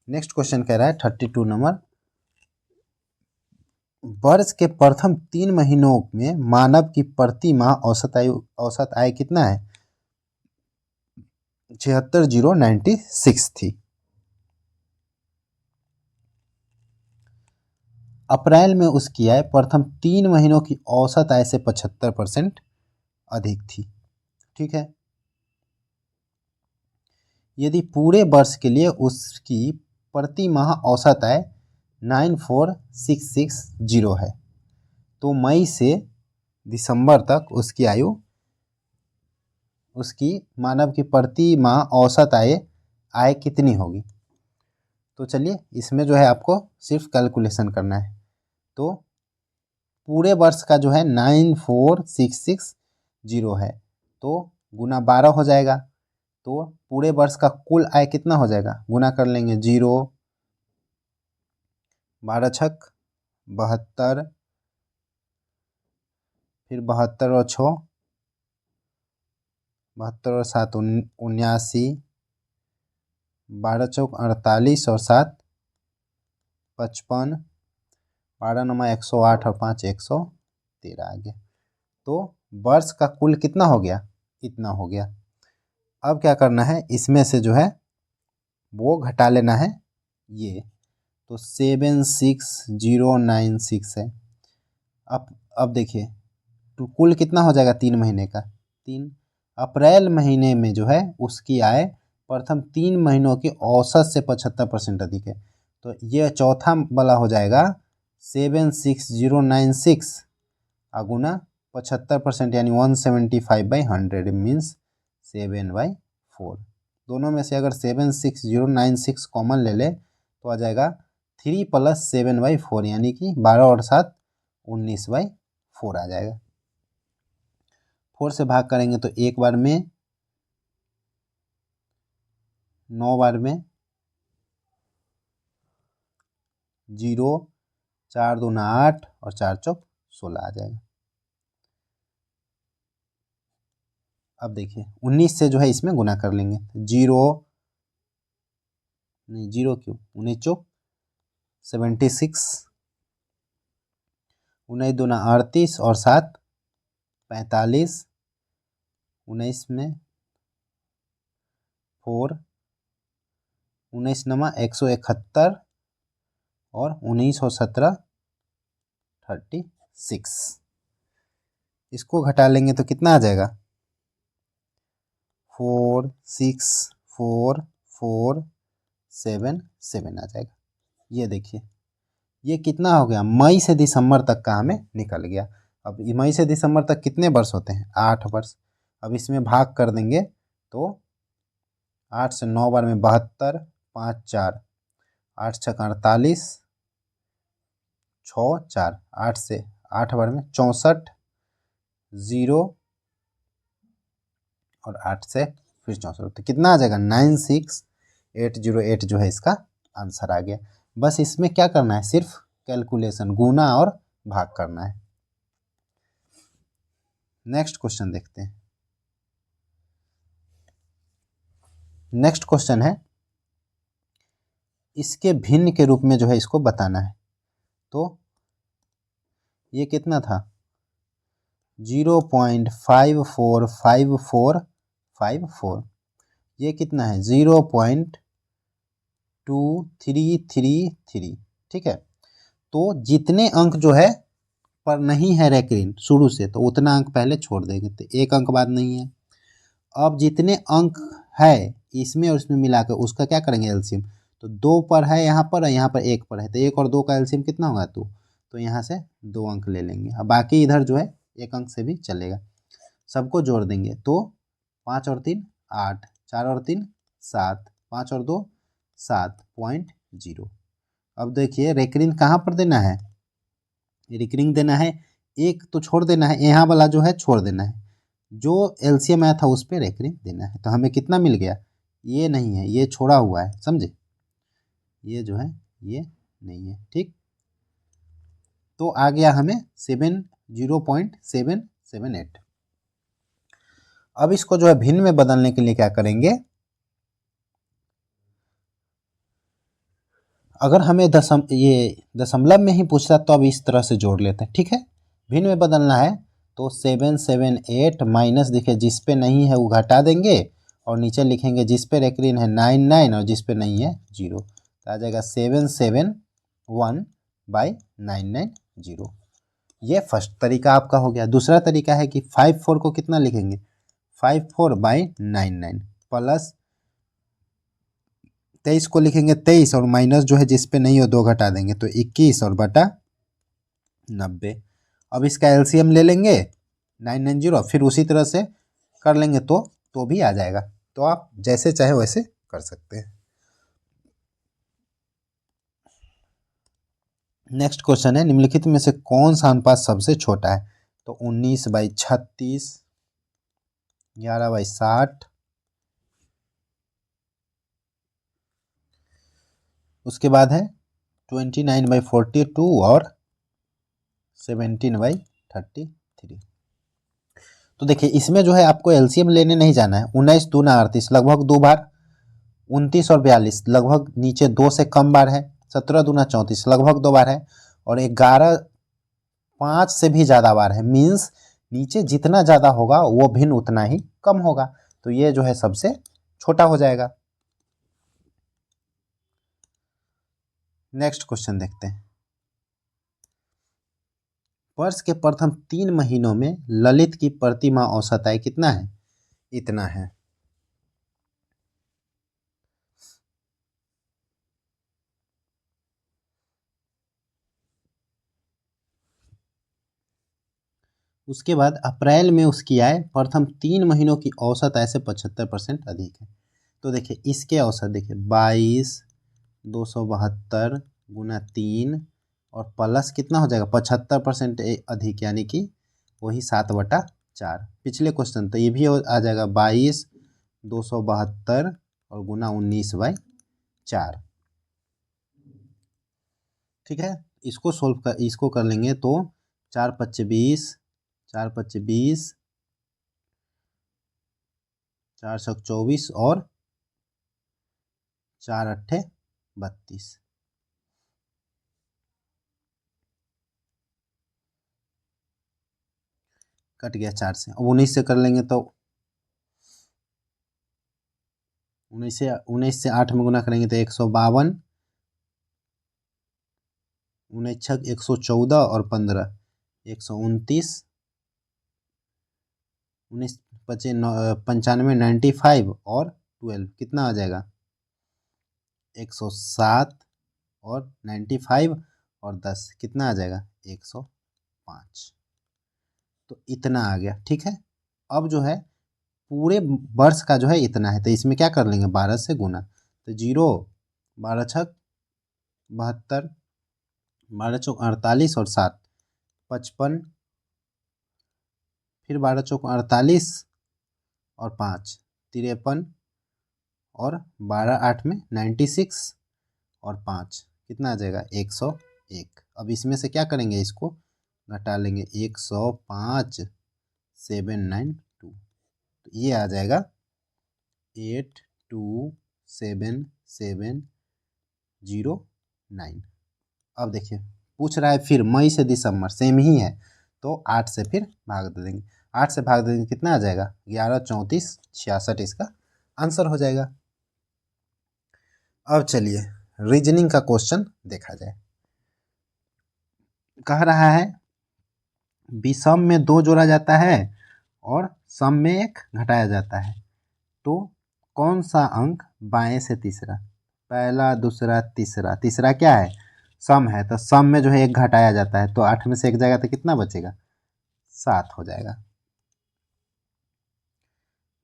नेक्स्ट क्वेश्चन कह रहा है 32 नंबर, वर्ष के प्रथम 3 महीनों में मानव की प्रति माह औसत आय कितना है 76,096 थी। अप्रैल में उसकी आय प्रथम 3 महीनों की औसत आय से 75% अधिक थी। ठीक है, यदि पूरे वर्ष के लिए उसकी प्रति माह औसत आय 94,660 है तो मई से दिसंबर तक उसकी आयु उसकी मानव की प्रति माह औसत आय कितनी होगी। तो चलिए इसमें जो है आपको सिर्फ कैलकुलेशन करना है। तो पूरे वर्ष का जो है 94,660 है तो गुना 12 हो जाएगा, तो पूरे वर्ष का कुल आय कितना हो जाएगा, गुना कर लेंगे 0 12 छक 72, फिर 72 और 6 72 और 7 79, 12 चौक 48 और 7 55, 12 नमा 108 और 5 113 आ गया। तो वर्ष का कुल कितना हो गया, इतना हो गया। अब क्या करना है, इसमें से जो है वो घटा लेना है ये, तो 76096 है। अब देखिए तो कुल कितना हो जाएगा 3 महीने का, 3 अप्रैल महीने में जो है उसकी आय प्रथम 3 महीनों की औसत से 75% अधिक है। तो ये चौथा वाला हो जाएगा 76096 अगुना 75% यानी 175/100 मीन्स 7/4। दोनों में से अगर 76096 कॉमन ले ले तो आ जाएगा 3 + 7/4 यानी कि 12 और 7 19/4 आ जाएगा। 4 से भाग करेंगे तो 1 बार में, 9 बार में, 0, 4 दूना 8 और 4 चौक 16 आ जाएगा। अब देखिए 19 से जो है इसमें गुना कर लेंगे, 0 नहीं 0 क्यों, 19 चौक 76, 19 दूना 38 और 7 45, 19 में 4, 19 नमा 171 और 19 और 17 36। इसको घटा लेंगे तो कितना आ जाएगा, 4 6 4 4 7 7 आ जाएगा। ये देखिए ये कितना हो गया, मई से दिसंबर तक का हमें निकल गया। अब मई से दिसंबर तक कितने वर्ष होते हैं, 8 वर्ष। अब इसमें भाग कर देंगे तो 8 से 9 बार में 72, 5 4, 8 छक 48, 6 4, 8 से 8 बार में 64, 0 और 8 से फिर 64, तो कितना आ जाएगा 96808 जो है इसका आंसर आ गया। बस इसमें क्या करना है, सिर्फ कैलकुलेशन गुना और भाग करना है। नेक्स्ट क्वेश्चन देखते हैं। नेक्स्ट क्वेश्चन है इसके भिन्न के रूप में जो है इसको बताना है। तो ये कितना था 0.545454, ये कितना है 0.2333, ठीक है। तो जितने अंक जो है पर नहीं है रेकरिंग शुरू से तो उतना अंक पहले छोड़ देंगे, तो 1 अंक बाद नहीं है। अब जितने अंक है इसमें और इसमें मिलाकर उसका क्या करेंगे एलसीएम, तो 2 पर है यहाँ पर और यहाँ पर 1 पर है, तो 1 और 2 का एलसीएम कितना होगा 2, तो यहाँ से 2 अंक ले लेंगे। अब बाकी इधर जो है 1 अंक से भी चलेगा, सबको जोड़ देंगे तो 5 और 3 8, 4 और 3 7, 5 और 2 7.0। अब देखिए रेकरिंग कहाँ पर देना है, रिकरिंग देना है, एक तो छोड़ देना है, यहाँ वाला जो है छोड़ देना है, जो एलसीएम आया था उस पर रेकरिंग देना है। तो हमें कितना मिल गया, ये नहीं है, ये छोड़ा हुआ है, समझे, ये जो है ये नहीं है, ठीक। तो आ गया हमें 0.778। अब इसको जो है भिन्न में बदलने के लिए क्या करेंगे, अगर हमें दशमलव में ही पूछता तो अब इस तरह से जोड़ लेते हैं, ठीक है। भिन्न में बदलना है तो 778 माइनस देखिए जिस पे नहीं है वो घटा देंगे और नीचे लिखेंगे जिस पे रेकरिंग है 99 और जिस पे नहीं है 0, तो आ जाएगा 771/990। ये फर्स्ट तरीका आपका हो गया। दूसरा तरीका है कि 54 को कितना लिखेंगे 54/99 प्लस 23 को लिखेंगे 23 और माइनस जो है जिस पे नहीं हो 2 घटा देंगे तो 21 और बटा 90। अब इसका एलसीएम ले लेंगे 990, फिर उसी तरह से कर लेंगे तो भी आ जाएगा। तो आप जैसे चाहे वैसे कर सकते हैं। नेक्स्ट क्वेश्चन है निम्नलिखित में से कौन सा अनुपात सबसे छोटा है, तो 19/36, 11/60, उसके बाद है 29/42 और 17/33। तो देखिए इसमें जो है आपको एलसीएम लेने नहीं जाना है। 19 दूना 38 लगभग 2 बार, 29 और 42 लगभग नीचे 2 से कम बार है, 17 दूना 34 लगभग 2 बार है, और 11 5 से भी ज़्यादा बार है। मीन्स नीचे जितना ज़्यादा होगा वो भिन्न उतना ही कम होगा, तो ये जो है सबसे छोटा हो जाएगा। नेक्स्ट क्वेश्चन देखते हैं। वर्ष के प्रथम 3 महीनों में ललित की प्रतिमाह औसत आय कितना है? इतना है। उसके बाद अप्रैल में उसकी आय प्रथम 3 महीनों की औसत आय से 75% अधिक है। तो देखिए इसके औसत देखिए 22,272 गुना 3 और प्लस कितना हो जाएगा 75% अधिक, यानी कि वही 7/4। पिछले क्वेश्चन तो ये भी आ जाएगा 22,272 और गुना 19/4। ठीक है, इसको कर लेंगे तो 4×5 = 20, 4×5 = 4×7 = 24 और 4×8 = 32। कट गया 4 से। अब 19 से कर लेंगे तो 19 से 8 में गुना करेंगे तो 152, 19 × 114 और 15 129, 19 × 95 95 और 12 कितना आ जाएगा 107 और 95 और 10 कितना आ जाएगा 105। तो इतना आ गया। ठीक है, अब जो है पूरे वर्ष का जो है इतना है, तो इसमें क्या कर लेंगे 12 से गुना, तो 0, 12×6 = 72, 12×4 = 48 और 7 55, फिर 12×4 = 48 और 5 53 और 12×8 में 96 और 5 कितना आ जाएगा 101। अब इसमें से क्या करेंगे, इसको घटा लेंगे 105 792, तो ये आ जाएगा 82770 9। अब देखिए पूछ रहा है फिर मई से दिसंबर सेम ही है, तो 8 से फिर भाग दे देंगे, 8 से भाग देंगे कितना आ जाएगा 11 34 66, इसका आंसर हो जाएगा। अब चलिए रीजनिंग का क्वेश्चन देखा जाए। कह रहा है विषम में 2 जोड़ा जाता है और सम में 1 घटाया जाता है, तो कौन सा अंक बाएं से तीसरा, पहला दूसरा तीसरा, तीसरा क्या है सम है, तो सम में जो है 1 घटाया जाता है, तो 8 में से 1 जाएगा तो कितना बचेगा 7 हो जाएगा।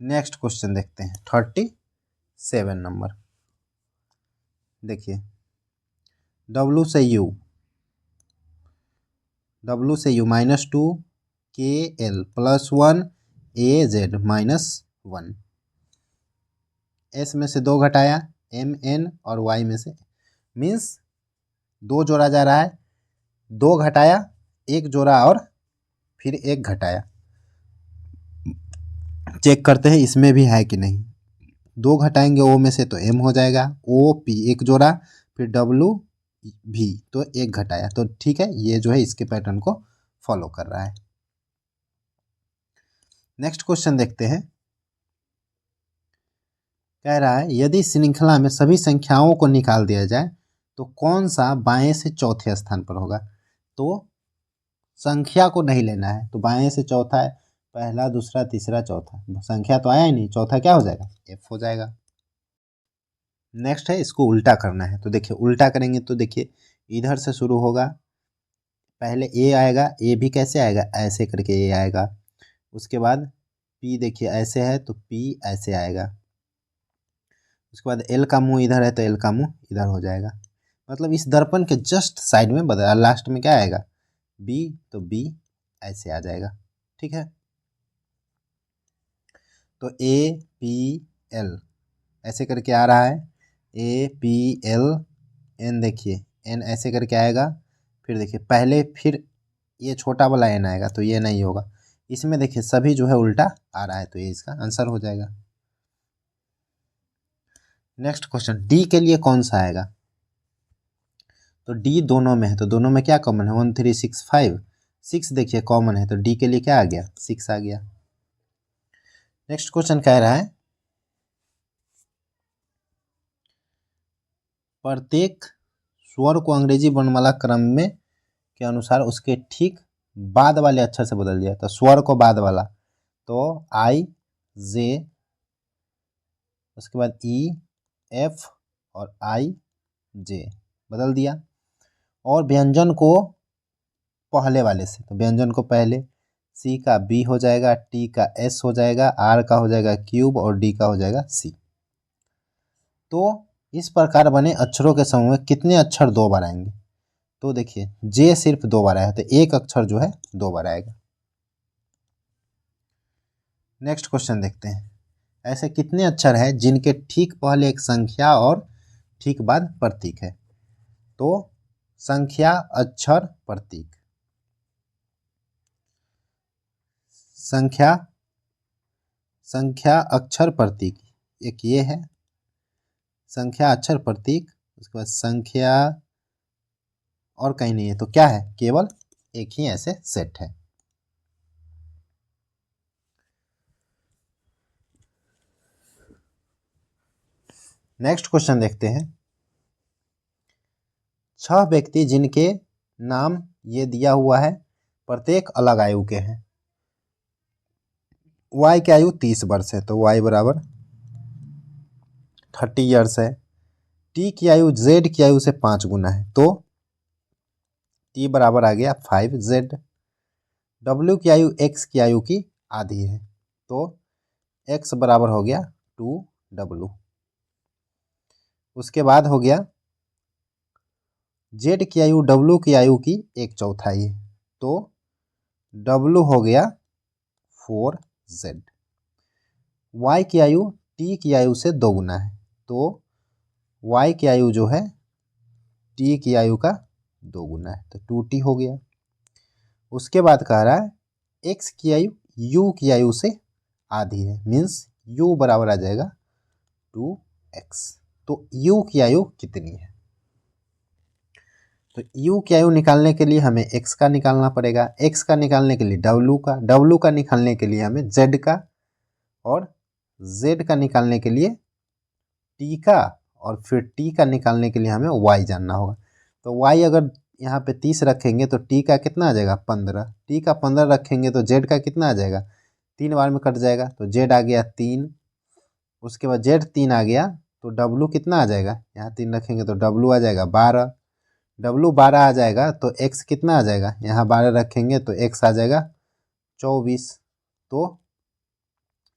नेक्स्ट क्वेश्चन देखते हैं 37 नंबर। देखिए W से U -2 KL +1 AZ -1, S में से 2 घटाया MN और Y में से, मीन्स 2 जोड़ा जा रहा है, 2 घटाया 1 जोड़ा और फिर 1 घटाया। चेक करते हैं इसमें भी है कि नहीं। 2 घटाएंगे O में से तो M हो जाएगा, OP 1 जोड़ा, फिर W भी तो 1 घटाया, तो ठीक है ये जो है इसके पैटर्न को फॉलो कर रहा है। नेक्स्ट क्वेश्चन देखते हैं। कह रहा है यदि श्रृंखला में सभी संख्याओं को निकाल दिया जाए तो कौन सा बाएं से चौथे स्थान पर होगा। तो संख्या को नहीं लेना है, तो बाएं से चौथा है, पहला दूसरा तीसरा चौथा, संख्या तो आया ही नहीं, चौथा क्या हो जाएगा F हो जाएगा। नेक्स्ट है इसको उल्टा करना है, तो देखिए उल्टा करेंगे तो देखिए इधर से शुरू होगा, पहले A आएगा, A भी कैसे आएगा ऐसे करके A आएगा, उसके बाद P देखिए ऐसे है तो P ऐसे आएगा, उसके बाद L का मुंह इधर है तो L का मुंह इधर हो जाएगा, मतलब इस दर्पण के जस्ट साइड में बदला, लास्ट में क्या आएगा B, तो B ऐसे आ जाएगा। ठीक है, तो APL ऐसे करके आ रहा है, APL एन देखिए एन ऐसे करके आएगा, फिर देखिए पहले फिर ये छोटा वाला एन आएगा तो ये नहीं होगा। इसमें देखिए सभी जो है उल्टा आ रहा है तो ये इसका आंसर हो जाएगा। नेक्स्ट क्वेश्चन, डी के लिए कौन सा आएगा? तो डी दोनों में है तो दोनों में क्या कॉमन है? 1 3 6 5, 6 देखिए कॉमन है तो डी के लिए क्या आ गया? 6 आ गया। नेक्स्ट क्वेश्चन कह रहा है प्रत्येक स्वर को अंग्रेजी वर्णमाला क्रम में के अनुसार उसके ठीक बाद वाले अक्षर से बदल दिया। तो स्वर को बाद वाला तो आई जे, उसके बाद ई एफ और आई जे बदल दिया। और व्यंजन को पहले वाले से, तो व्यंजन को पहले सी का बी हो जाएगा, टी का एस हो जाएगा, आर का हो जाएगा क्यूब और डी का हो जाएगा सी। तो इस प्रकार बने अक्षरों के समूह में कितने अक्षर 2 बार आएंगे? तो देखिए जे सिर्फ 2 बार आया तो एक अक्षर जो है 2 बार आएगा। नेक्स्ट क्वेश्चन देखते हैं, ऐसे कितने अक्षर हैं जिनके ठीक पहले एक संख्या और ठीक बाद प्रतीक है? तो संख्या अक्षर प्रतीक, संख्या संख्या अक्षर प्रतीक, एक ये है संख्या अक्षर प्रतीक, उसके बाद संख्या और कहीं नहीं है तो क्या है? केवल एक ही ऐसे सेट है। नेक्स्ट क्वेश्चन देखते हैं, 6 व्यक्ति जिनके नाम ये दिया हुआ है प्रत्येक अलग आयु के हैं। y की आयु 30 वर्ष है तो y बराबर 30 ईयर्स है। t की आयु z की आयु से 5 गुना है तो t बराबर आ गया 5z। w की आयु x की आयु की आधी है तो x बराबर हो गया 2w। उसके बाद हो गया z की आयु w की आयु की 1/4 है तो w हो गया 4z। y की आयु t की आयु से 2 गुना है तो y की आयु जो है t की आयु का 2 गुना है तो 2t हो गया। उसके बाद कह रहा है x की आयु u की आयु से आधी है, मीन्स u बराबर आ जाएगा 2x। तो u की आयु कितनी है? तो u की आयु निकालने के लिए हमें x का निकालना पड़ेगा, x का निकालने के लिए w का, w का निकालने के लिए हमें z का, और z का निकालने के लिए t का, और फिर t का निकालने के लिए हमें y जानना होगा। तो y अगर यहाँ पे 30 रखेंगे तो t का कितना आ जाएगा? 15। t का 15 रखेंगे तो z का कितना आ जाएगा? 3 बार में कट जाएगा तो z आ गया 3। उसके बाद z 3 आ गया तो w कितना आ जाएगा? यहाँ 3 रखेंगे तो w आ जाएगा 12। w 12 आ जाएगा तो x कितना आ जाएगा? यहाँ 12 रखेंगे तो x आ जाएगा 24। तो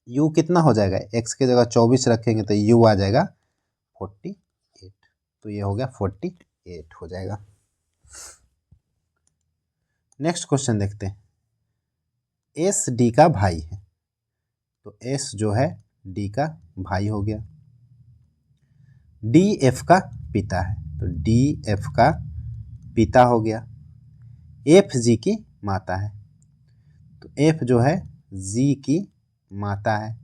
u कितना हो जाएगा? x की जगह 24 रखेंगे तो u आ जाएगा 48। तो ये हो गया 48 हो जाएगा। नेक्स्ट क्वेश्चन देखते हैं, s d का भाई है तो s जो है d का भाई हो गया। d f का पिता है तो d f का पिता हो गया। f g की माता है तो f जो है g की माता है।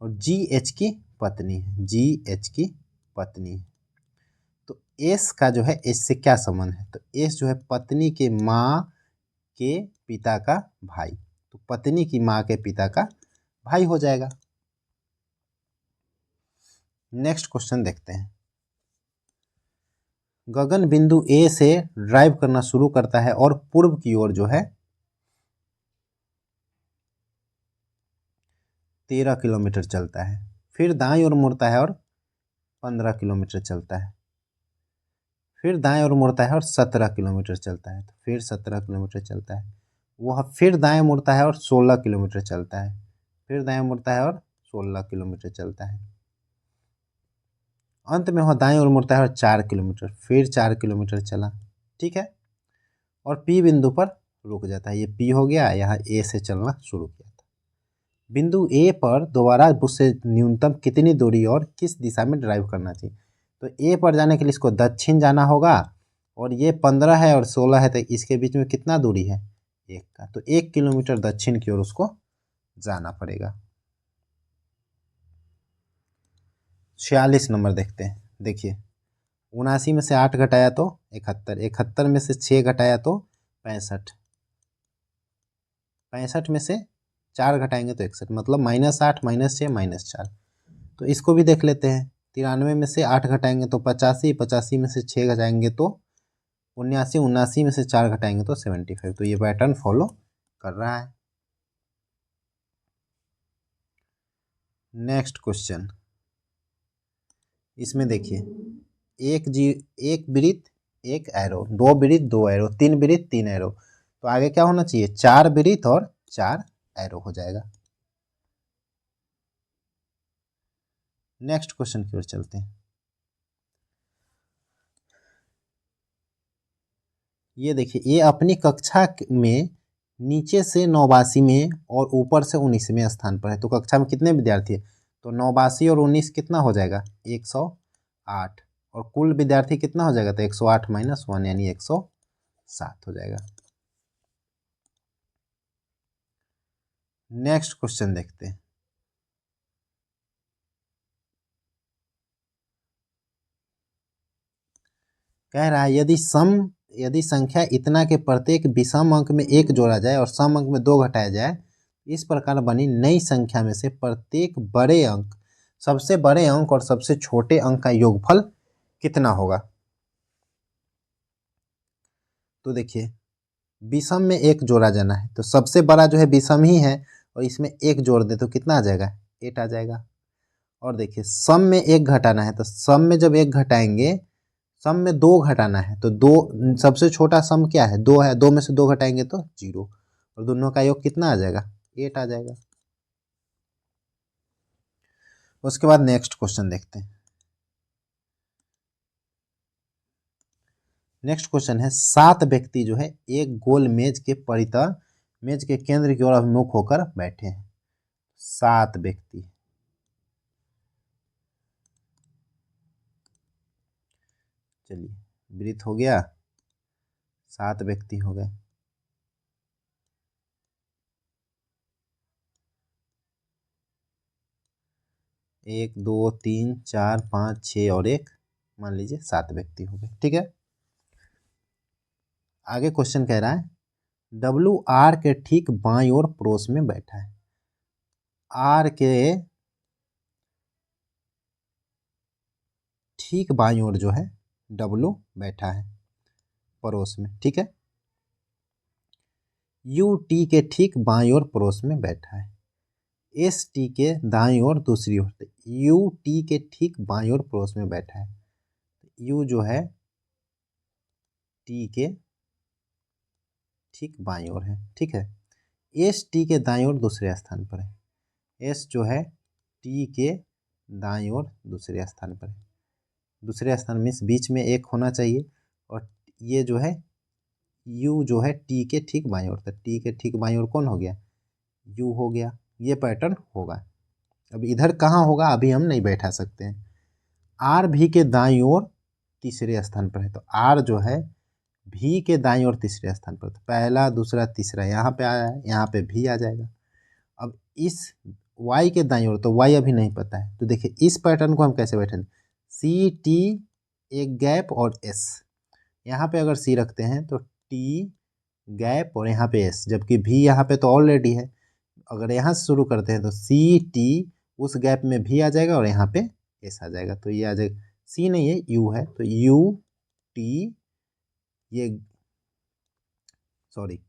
और g h की पत्नी है, g h की पत्नी है। तो s का जो है s से क्या संबंध है? तो s जो है पत्नी के माँ के पिता का भाई, तो पत्नी की माँ के पिता का भाई हो जाएगा। नेक्स्ट क्वेश्चन देखते हैं, गगन बिंदु ए से ड्राइव करना शुरू करता है और पूर्व की ओर जो है 13 किलोमीटर चलता है, फिर दाएं ओर मुड़ता है और 15 किलोमीटर चलता है, फिर दाएं ओर मुड़ता है और 17 किलोमीटर चलता है, तो फिर 17 किलोमीटर चलता है। वह फिर दाएं मुड़ता है और 16 किलोमीटर चलता है, फिर दाएं मुड़ता है और 16 किलोमीटर चलता है। अंत में वह दाएं ओर मुड़ता है और 4 किलोमीटर, फिर 4 किलोमीटर चला, ठीक है। और पी बिंदु पर रुक जाता है। ये पी हो गया, यहाँ ए से चलना शुरू किया था। बिंदु ए पर दोबारा उससे न्यूनतम कितनी दूरी और किस दिशा में ड्राइव करना चाहिए? तो ए पर जाने के लिए इसको दक्षिण जाना होगा, और ये 15 है और 16 है, तो इसके बीच में कितना दूरी है, 1 का। तो 1 किलोमीटर दक्षिण की ओर उसको जाना पड़ेगा। 46 नंबर देखते हैं। देखिए 79 में से 8 घटाया तो 71, 71 में से 6 घटाया तो 65, 65 में से 4 घटाएंगे तो 61, मतलब -8 -6 -4। तो इसको भी देख लेते हैं। 93 में से 8 घटाएंगे तो 85, 85 में से 6 घटाएंगे तो 79, 79 में से 4 घटाएंगे तो 75। तो ये पैटर्न फॉलो कर रहा है। नेक्स्ट क्वेश्चन, इसमें देखिए एक वृत्त एक एरो, 2 वृत्त 2 एरो, 3 वृत्त 3 एरो। तो आगे क्या होना चाहिए, 4 वृत्त और 4 एरो हो जाएगा। नेक्स्ट क्वेश्चन की ओर चलते हैं। ये देखिए, ये अपनी कक्षा में नीचे से 89 में और ऊपर से 19वें स्थान पर है। तो कक्षा में कितने विद्यार्थी है, तो 89 और 19 कितना हो जाएगा, 108, और कुल विद्यार्थी कितना हो जाएगा, तो 108 - 1 यानी 107 हो जाएगा। नेक्स्ट क्वेश्चन देखते हैं। कह रहा है यदि संख्या इतना के प्रत्येक विषम अंक में 1 जोड़ा जाए और सम अंक में 2 घटाया जाए, इस प्रकार बनी नई संख्या में से प्रत्येक बड़े अंक, सबसे बड़े अंक और सबसे छोटे अंक का योगफल कितना होगा। तो देखिए विषम में 1 जोड़ा जाना है, तो सबसे बड़ा जो है विषम ही है, और इसमें 1 जोड़ दे तो कितना आ जाएगा, 8 आ जाएगा। और देखिए सम में 1 घटाना है, तो सम में जब 1 घटाएंगे, सम में 2 घटाना है, तो 2 सबसे छोटा सम क्या है, 2 है, 2 में से 2 घटाएंगे तो 0, और दोनों का योग कितना आ जाएगा, 8 आ जाएगा। उसके बाद नेक्स्ट क्वेश्चन देखते हैं। नेक्स्ट क्वेश्चन है, 7 व्यक्ति जो है एक गोल मेज के परितः मेज के केंद्र की ओर अभिमुख होकर बैठे हैं। 7 व्यक्ति, चलिए वृत्त हो गया, 7 व्यक्ति हो गए। एक, दो, तीन, चार, 5, 6 और 1, मान लीजिए 7 व्यक्ति हो गए। ठीक है, आगे क्वेश्चन कह रहा है, WR के ठीक बाईं ओर पड़ोस में बैठा है। R के ठीक बाईं ओर जो है W बैठा है पड़ोस में। ठीक है, UT के ठीक बाईं ओर पड़ोस में बैठा है। ST के दाईं ओर दूसरी ओर, UT के ठीक बाईं ओर पड़ोस में बैठा है। U जो है T के ठीक बाईं ओर है। ठीक है, ST के दाईं ओर दूसरे स्थान पर है। S जो है T के दाईं ओर दूसरे स्थान पर है। दूसरे स्थान मीन्स बीच में 1 होना चाहिए, और ये जो है U जो है T के ठीक बाईं ओर, तो T के ठीक बाईं ओर कौन हो गया, U हो गया। ये पैटर्न होगा। अब इधर कहाँ होगा, अभी हम नहीं बैठा सकते हैं। R भी के दाईं ओर तीसरे स्थान पर है, तो R जो है भी के दाईं ओर तीसरे स्थान पर, तो पहला दूसरा तीसरा यहाँ पे आया है, यहाँ पे भी आ जाएगा। अब इस Y के दाईं ओर, तो Y अभी नहीं पता है, तो देखिए इस पैटर्न को हम कैसे बैठेंगे, CT एक गैप और S, यहाँ पे अगर C रखते हैं तो T गैप और यहाँ पे S, जबकि भी यहाँ पे तो ऑलरेडी है। अगर यहाँ से शुरू करते हैं तो CT उस गैप में भी आ जाएगा और यहाँ पे S आ जाएगा, तो ये आ जाएगा, C नहीं है U है, तो UT, ये सॉरी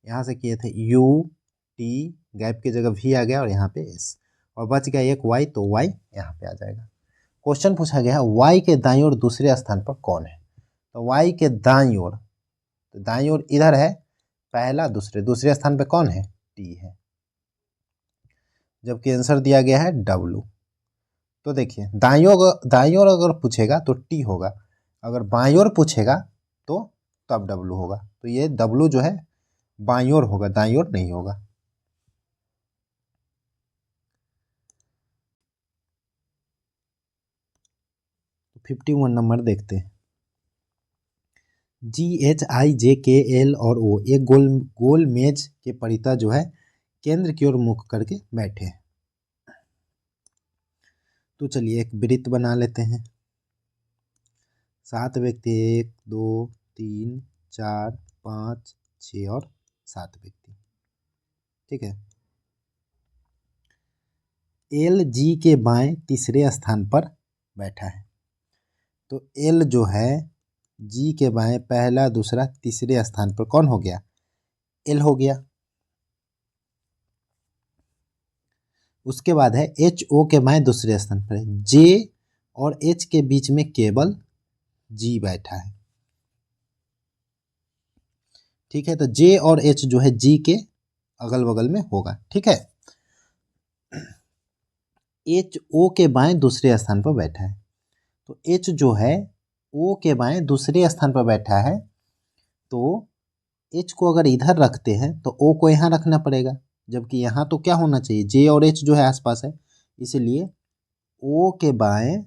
यहाँ से किए थे UT, गैप की जगह भी आ गया और यहाँ पे S, और बच गया एक Y, तो Y यहाँ पे आ जाएगा। क्वेश्चन पूछा गया है Y के दाईं ओर दूसरे स्थान पर कौन है, तो Y के दाईं ओर, तो दाईं ओर इधर है, पहला दूसरे स्थान पे कौन है, T है, जबकि आंसर दिया गया है W। तो देखिए दाईं ओर अगर पूछेगा तो T होगा, अगर बाईं ओर पूछेगा तो तब W होगा, तो ये W जो है बाईं ओर होगा, दाईं ओर नहीं होगा। 51 नंबर देखते हैं। GHIJKL और O एक गोल गोल मेज के परितः जो है केंद्र की ओर मुख करके बैठे हैं। तो चलिए एक वृत्त बना लेते हैं। 7 व्यक्ति, 1 2 3 4 5 6 और 7 व्यक्ति, ठीक है। एल जी के बाएं तीसरे स्थान पर बैठा है। तो एल जो है जी के बाएं पहला दूसरा तीसरे स्थान पर कौन हो गया? एल हो गया। उसके बाद है एच ओ के बाएं दूसरे स्थान पर है। जे और एच के बीच में केवल जी बैठा है, ठीक है। तो जे और एच जो है जी के अगल बगल में होगा, ठीक है। एच ओ के बाएं दूसरे स्थान पर बैठा है। तो एच जो है ओ के बाएं दूसरे स्थान पर बैठा है, तो एच को अगर इधर रखते हैं तो ओ को यहाँ रखना पड़ेगा, जबकि यहाँ तो क्या होना चाहिए? जे और एच जो है आसपास है, इसलिए ओ के बाएं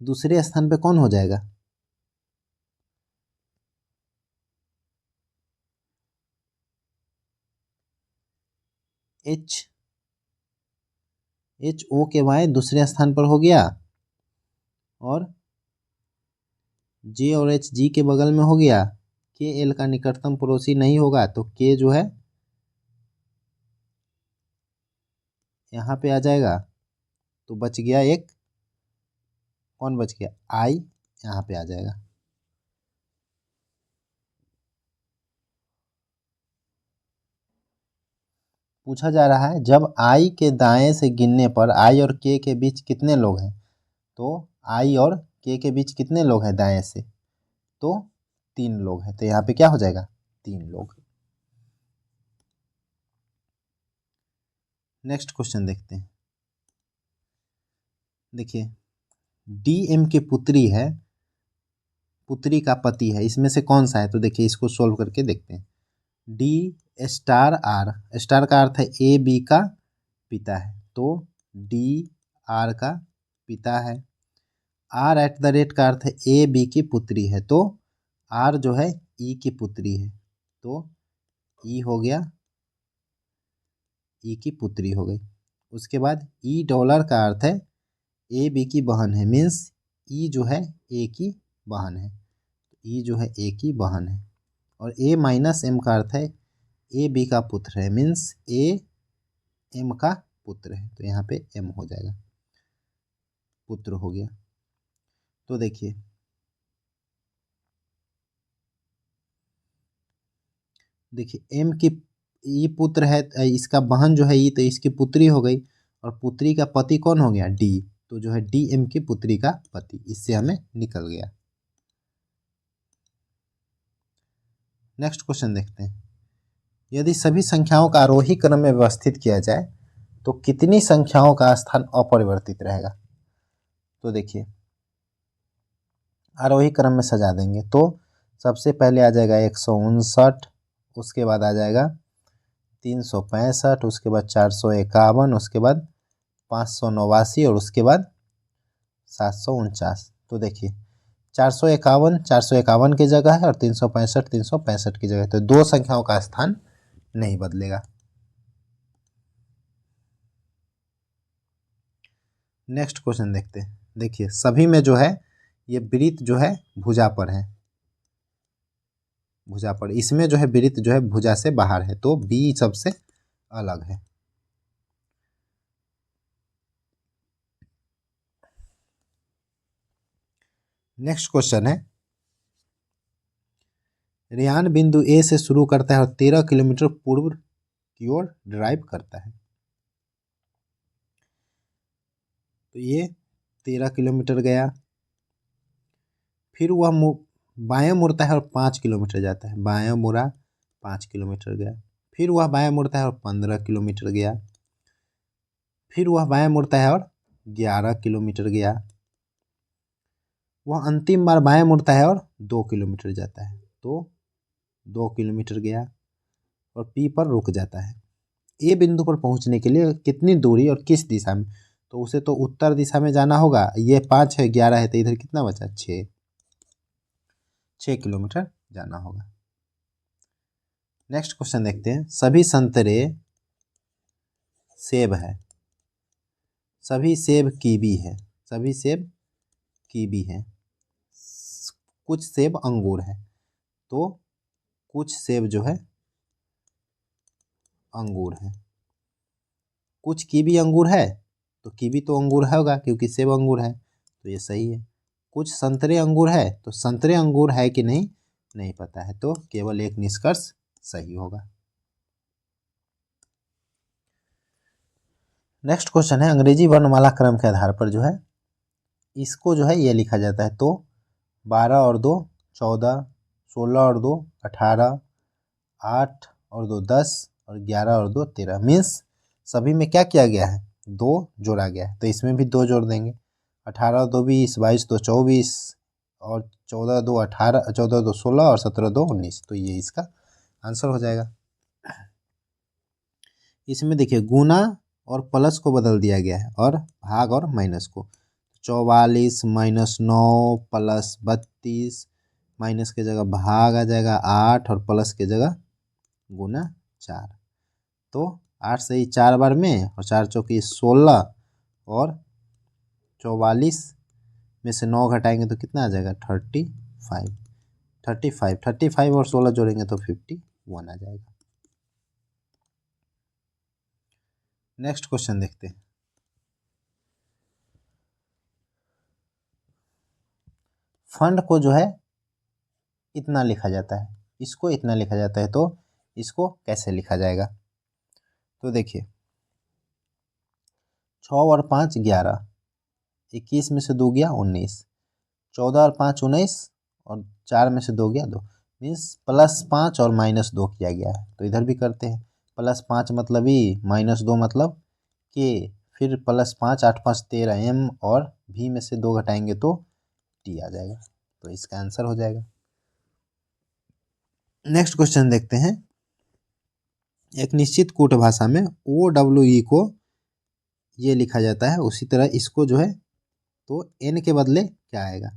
दूसरे स्थान पे कौन हो जाएगा? एच। एच ओ के बाएं दूसरे स्थान पर हो गया, और जे और एच जी के बगल में हो गया। के एल का निकटतम पड़ोसी नहीं होगा, तो के जो है यहाँ पे आ जाएगा। तो बच गया एक, कौन बच गया? आई यहाँ पे आ जाएगा। पूछा जा रहा है जब आई के दाएं से गिनने पर आई और के बीच कितने लोग हैं? तो आई और के बीच कितने लोग हैं दाएं से? तो 3 लोग हैं। तो यहाँ पे क्या हो जाएगा? 3 लोग। नेक्स्ट क्वेश्चन देखते हैं। देखिए डी एम की पुत्री है, पुत्री का पति है, इसमें से कौन सा है? तो देखिए इसको सोल्व करके देखते हैं। डी स्टार आर, स्टार का अर्थ है ए बी का पिता है, तो डी आर का पिता है। आर एट द रेट का अर्थ है ए बी की पुत्री है, तो आर जो है ई की पुत्री है, तो ई हो गया, ई की पुत्री हो गई। उसके बाद ई डॉलर का अर्थ है ए बी की बहन है, मीन्स ई जो है ए की बहन है, ई जो है ए की बहन है। और ए माइनस एम का अर्थ है ए बी का पुत्र है, मीन्स ए एम का पुत्र है, तो यहाँ पे एम हो जाएगा, पुत्र हो गया। तो देखिए एम की ई पुत्र है, इसका बहन जो है ई, तो इसकी पुत्री हो गई, और पुत्री का पति कौन हो गया? डी, तो जो है डी एम की पुत्री का पति, इससे हमें निकल गया। नेक्स्ट क्वेश्चन देखते हैं। यदि सभी संख्याओं का आरोही क्रम में व्यवस्थित किया जाए तो कितनी संख्याओं का स्थान अपरिवर्तित रहेगा? तो देखिए आरोही क्रम में सजा देंगे तो सबसे पहले आ जाएगा 159, उसके बाद आ जाएगा 365, उसके बाद 451, उसके बाद 589 और उसके बाद 749। तो देखिए 451 की जगह है और 365 की जगह है, तो दो संख्याओं का स्थान नहीं बदलेगा। नेक्स्ट क्वेश्चन देखते हैं। देखिए सभी में जो है ये वृत्त जो है भुजा पर है, भुजा पर, इसमें जो है वृत्त जो है भुजा से बाहर है, तो बी सबसे अलग है। नेक्स्ट क्वेश्चन है, रेयान बिंदु ए से शुरू करता है और 13 किलोमीटर पूर्व की ओर ड्राइव करता है। तो ये 13 किलोमीटर गया, फिर वह बाएं मुड़ता है और 5 किलोमीटर जाता है, बाएं मुड़ा 5 किलोमीटर गया, फिर वह बाएं मुड़ता है और 15 किलोमीटर गया, फिर वह बाएं मुड़ता है और 11 किलोमीटर गया, वह अंतिम बार बाएं मुड़ता है और 2 किलोमीटर जाता है, तो 2 किलोमीटर गया और पी पर रुक जाता है। ए बिंदु पर पहुंचने के लिए कितनी दूरी और किस दिशा में, तो उसे तो उत्तर दिशा में जाना होगा। ये 5 है, 11 है, तो इधर कितना बचा, 6 किलोमीटर जाना होगा। नेक्स्ट क्वेश्चन देखते हैं। सभी संतरे सेब है, सभी सेब कीवी है, सभी सेब कीवी है, कुछ सेब अंगूर है, तो कुछ सेब जो है अंगूर है, कुछ कीवी अंगूर है, तो कीवी तो अंगूर होगा क्योंकि सेब अंगूर है, तो ये सही है। कुछ संतरे अंगूर है, तो संतरे अंगूर है कि नहीं, नहीं पता है, तो केवल एक निष्कर्ष सही होगा। नेक्स्ट क्वेश्चन है। अंग्रेजी वर्णमाला क्रम के आधार पर जो है इसको जो है ये लिखा जाता है, तो 12 और 2 14, 16 और 2 18, 8 और 2 10 और 11 और 2 13, मीन्स सभी में क्या किया गया है, 2 जोड़ा गया है, तो इसमें भी 2 जोड़ देंगे। 18 2 20, 22 2 24 और 14 2 18, 14 2 16 और 17 2 19, तो ये इसका आंसर हो जाएगा। इसमें देखिए गुना और प्लस को बदल दिया गया है और भाग और माइनस को। 44 माइनस 9 प्लस 32, माइनस के जगह भाग आ जाएगा 8 और प्लस के जगह गुना 4, तो 8 से ही 4 बार में और 4 चौकी 16 और 44 में से 9 घटाएंगे तो कितना आ जाएगा 35, 35 और 16 जोड़ेंगे तो 51 आ जाएगा। नेक्स्ट क्वेश्चन देखते हैं। फंड को जो है इतना लिखा जाता है, इसको इतना लिखा जाता है, तो इसको कैसे लिखा जाएगा, तो देखिए 6 और 5 11, 21 में से 2 गया 19, 14 और 5 19 और 4 में से 2 गया 2, मीन्स +5 और -2 किया गया है, तो इधर भी करते हैं। +5 मतलब ई, -2 मतलब के, फिर +5 8 5 13 एम और भी में से 2 घटाएंगे तो टी आ जाएगा, तो इसका आंसर हो जाएगा। नेक्स्ट क्वेश्चन देखते हैं। एक निश्चित कूट भाषा में OWE को ये लिखा जाता है, उसी तरह इसको जो है तो एन के बदले क्या आएगा,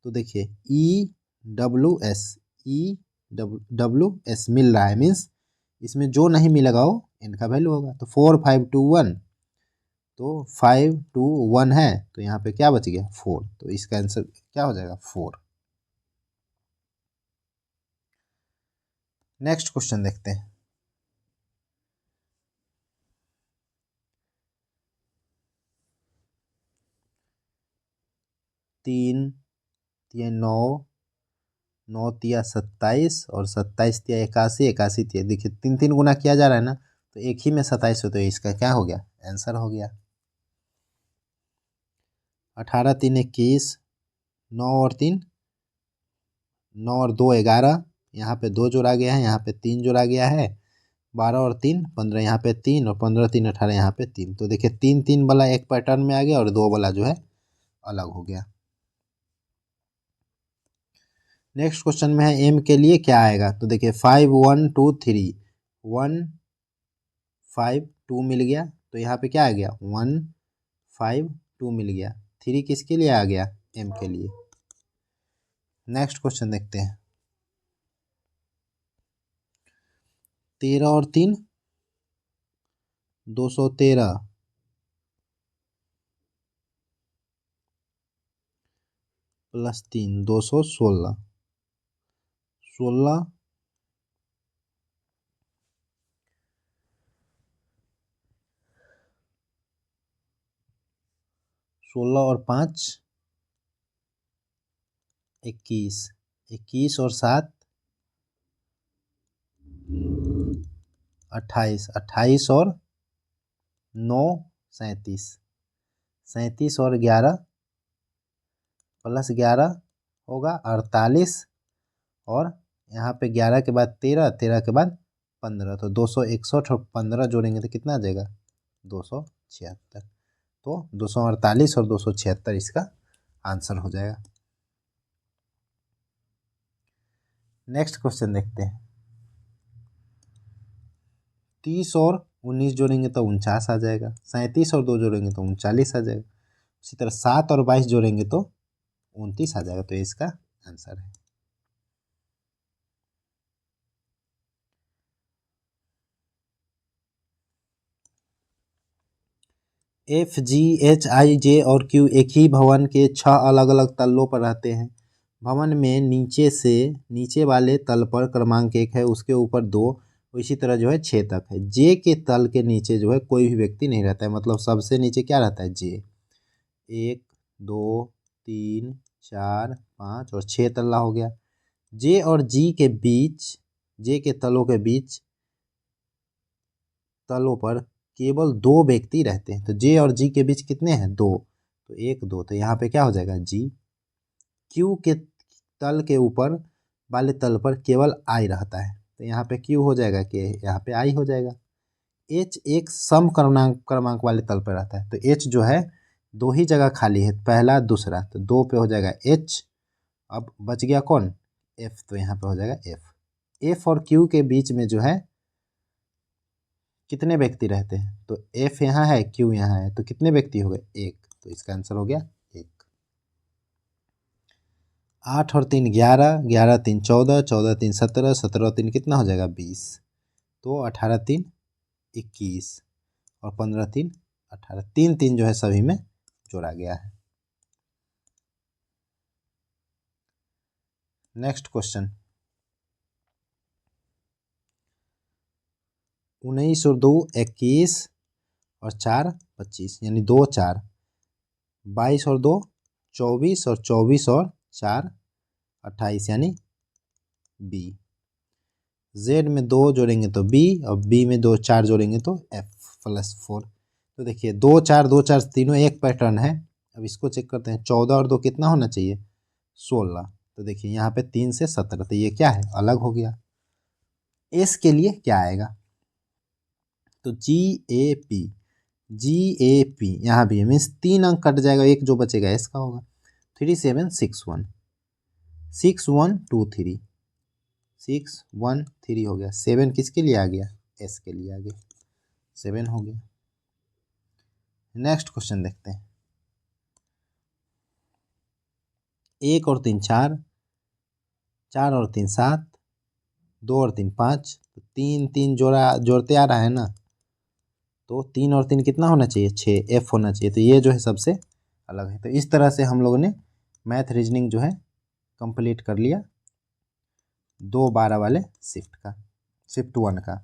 तो देखिए EWS, EWS मिल रहा है, मीन्स इसमें जो नहीं मिलेगा वो एन का वैल्यू होगा, तो 4 5 2 1, तो 5 2 1 है, तो यहाँ पे क्या बच गया 4, तो इसका आंसर क्या हो जाएगा 4। नेक्स्ट क्वेश्चन देखते हैं। 3 3 9, 9 तिया 27 और 27 तिया 81, 81 तिया, देखिए 3 3 गुना किया जा रहा है ना, तो एक ही में 27 हो, तो इसका क्या हो गया आंसर हो गया। 18 3 21, 9 और 3 9 और 2 11, यहाँ पे 2 जोड़ा गया है, यहाँ पे 3 जोड़ा गया है, 12 और 3 15, यहाँ पे 3 और 15 3 18, यहाँ पे 3, तो देखिए 3 3 वाला एक पैटर्न में आ गया और 2 वाला जो है अलग हो गया। नेक्स्ट क्वेश्चन में है एम के लिए क्या आएगा, तो देखिए 5 1 2 3, 1 5 2 मिल गया, तो यहाँ पे क्या आ गया 1 5 2 मिल गया, 3 किसके लिए आ गया एम के लिए। नेक्स्ट क्वेश्चन देखते हैं। 13 और 3 213 प्लस 3 216, 16 16 और 5 21, 21 और 7 28, 28 और 9 37, 37 और 11 प्लस 11 होगा 48, और यहाँ पे 11 के बाद 13, 13 के बाद 15, तो 261 और 15 जोड़ेंगे तो कितना आ जाएगा 276, तो 248 और 276 इसका आंसर हो जाएगा। नेक्स्ट क्वेश्चन देखते हैं। 30 और 19 जोड़ेंगे तो 49 आ जाएगा। 37 और 2 जोड़ेंगे तो 39 आ जाएगा। उसी तरह 7 और 22 जोड़ेंगे तो 29 आ जाएगा। तो ये इसका आंसर है। एफ जी एच आई जे और क्यू एक ही भवन के 6 अलग अलग तल्लों पर रहते हैं। भवन में नीचे वाले तल पर क्रमांक 1 है, उसके ऊपर 2, इसी तरह जो है 6 तक है। जे के तल के नीचे जो है कोई भी व्यक्ति नहीं रहता है, मतलब सबसे नीचे क्या रहता है, जे। 1 2 3 4 5 और 6 तल्ला हो गया। जे और जी के बीच, जे के तलों के बीच तलों पर केवल 2 व्यक्ति रहते हैं। तो जे और जी के बीच कितने हैं, 2। तो 1 2, तो यहाँ पे क्या हो जाएगा, जी। क्यू के तल के ऊपर वाले तल पर केवल आई रहता है, तो यहाँ पे क्यू हो जाएगा कि यहाँ पे आई हो जाएगा। एच एक सम क्रमांक वाले तल पर रहता है, तो एच जो है 2 ही जगह खाली है, पहला दूसरा, तो 2 पे हो जाएगा एच। अब बच गया कौन, एफ, तो यहाँ पे हो जाएगा एफ। एफ और क्यू के बीच में जो है कितने व्यक्ति रहते हैं, तो एफ यहाँ है, क्यू यहाँ है, तो कितने व्यक्ति हो गए, 1। तो इसका आंसर हो गया 1। 8 और 3 11, 11 3 14, 14 3 17, 17 और 3 कितना हो जाएगा, 20। तो 18 3 21 और 15 3 18, 3 3 जो है सभी में जोड़ा गया है। नेक्स्ट क्वेश्चन, 19 और 2 21 और 4 25, यानी 2 4, 22 और 2 24 और 24 और 4 28, यानी बी। जेड में 2 जोड़ेंगे तो बी, और बी में 2 4 जोड़ेंगे तो एफ प्लस 4। तो देखिए 2 4 2 4 तीनों एक पैटर्न है। अब इसको चेक करते हैं, 14 और 2 कितना होना चाहिए, 16। तो देखिए यहाँ पे 3 से 17, तो ये क्या है, अलग हो गया। एस के लिए क्या आएगा, तो जी A P, ji A P यहाँ भी मीन्स 3 अंक कट जाएगा, एक जो बचेगा एस का होगा। 3 7 6 1, 6 1 2 3, 6 1 3 हो गया। 7 किसके लिए आ गया, एस के लिए आ गया, 7 हो गया। नेक्स्ट क्वेश्चन देखते हैं, 1 और 3 4, 4 और 3 7, 2 और 3 5, 3 3 जोड़ते आ रहा है ना, तो 3 और 3 कितना होना चाहिए, 6, एफ होना चाहिए। तो ये जो है सबसे अलग है। तो इस तरह से हम लोगों ने मैथ रीजनिंग जो है कंप्लीट कर लिया 2 12 वाले शिफ्ट 1 का।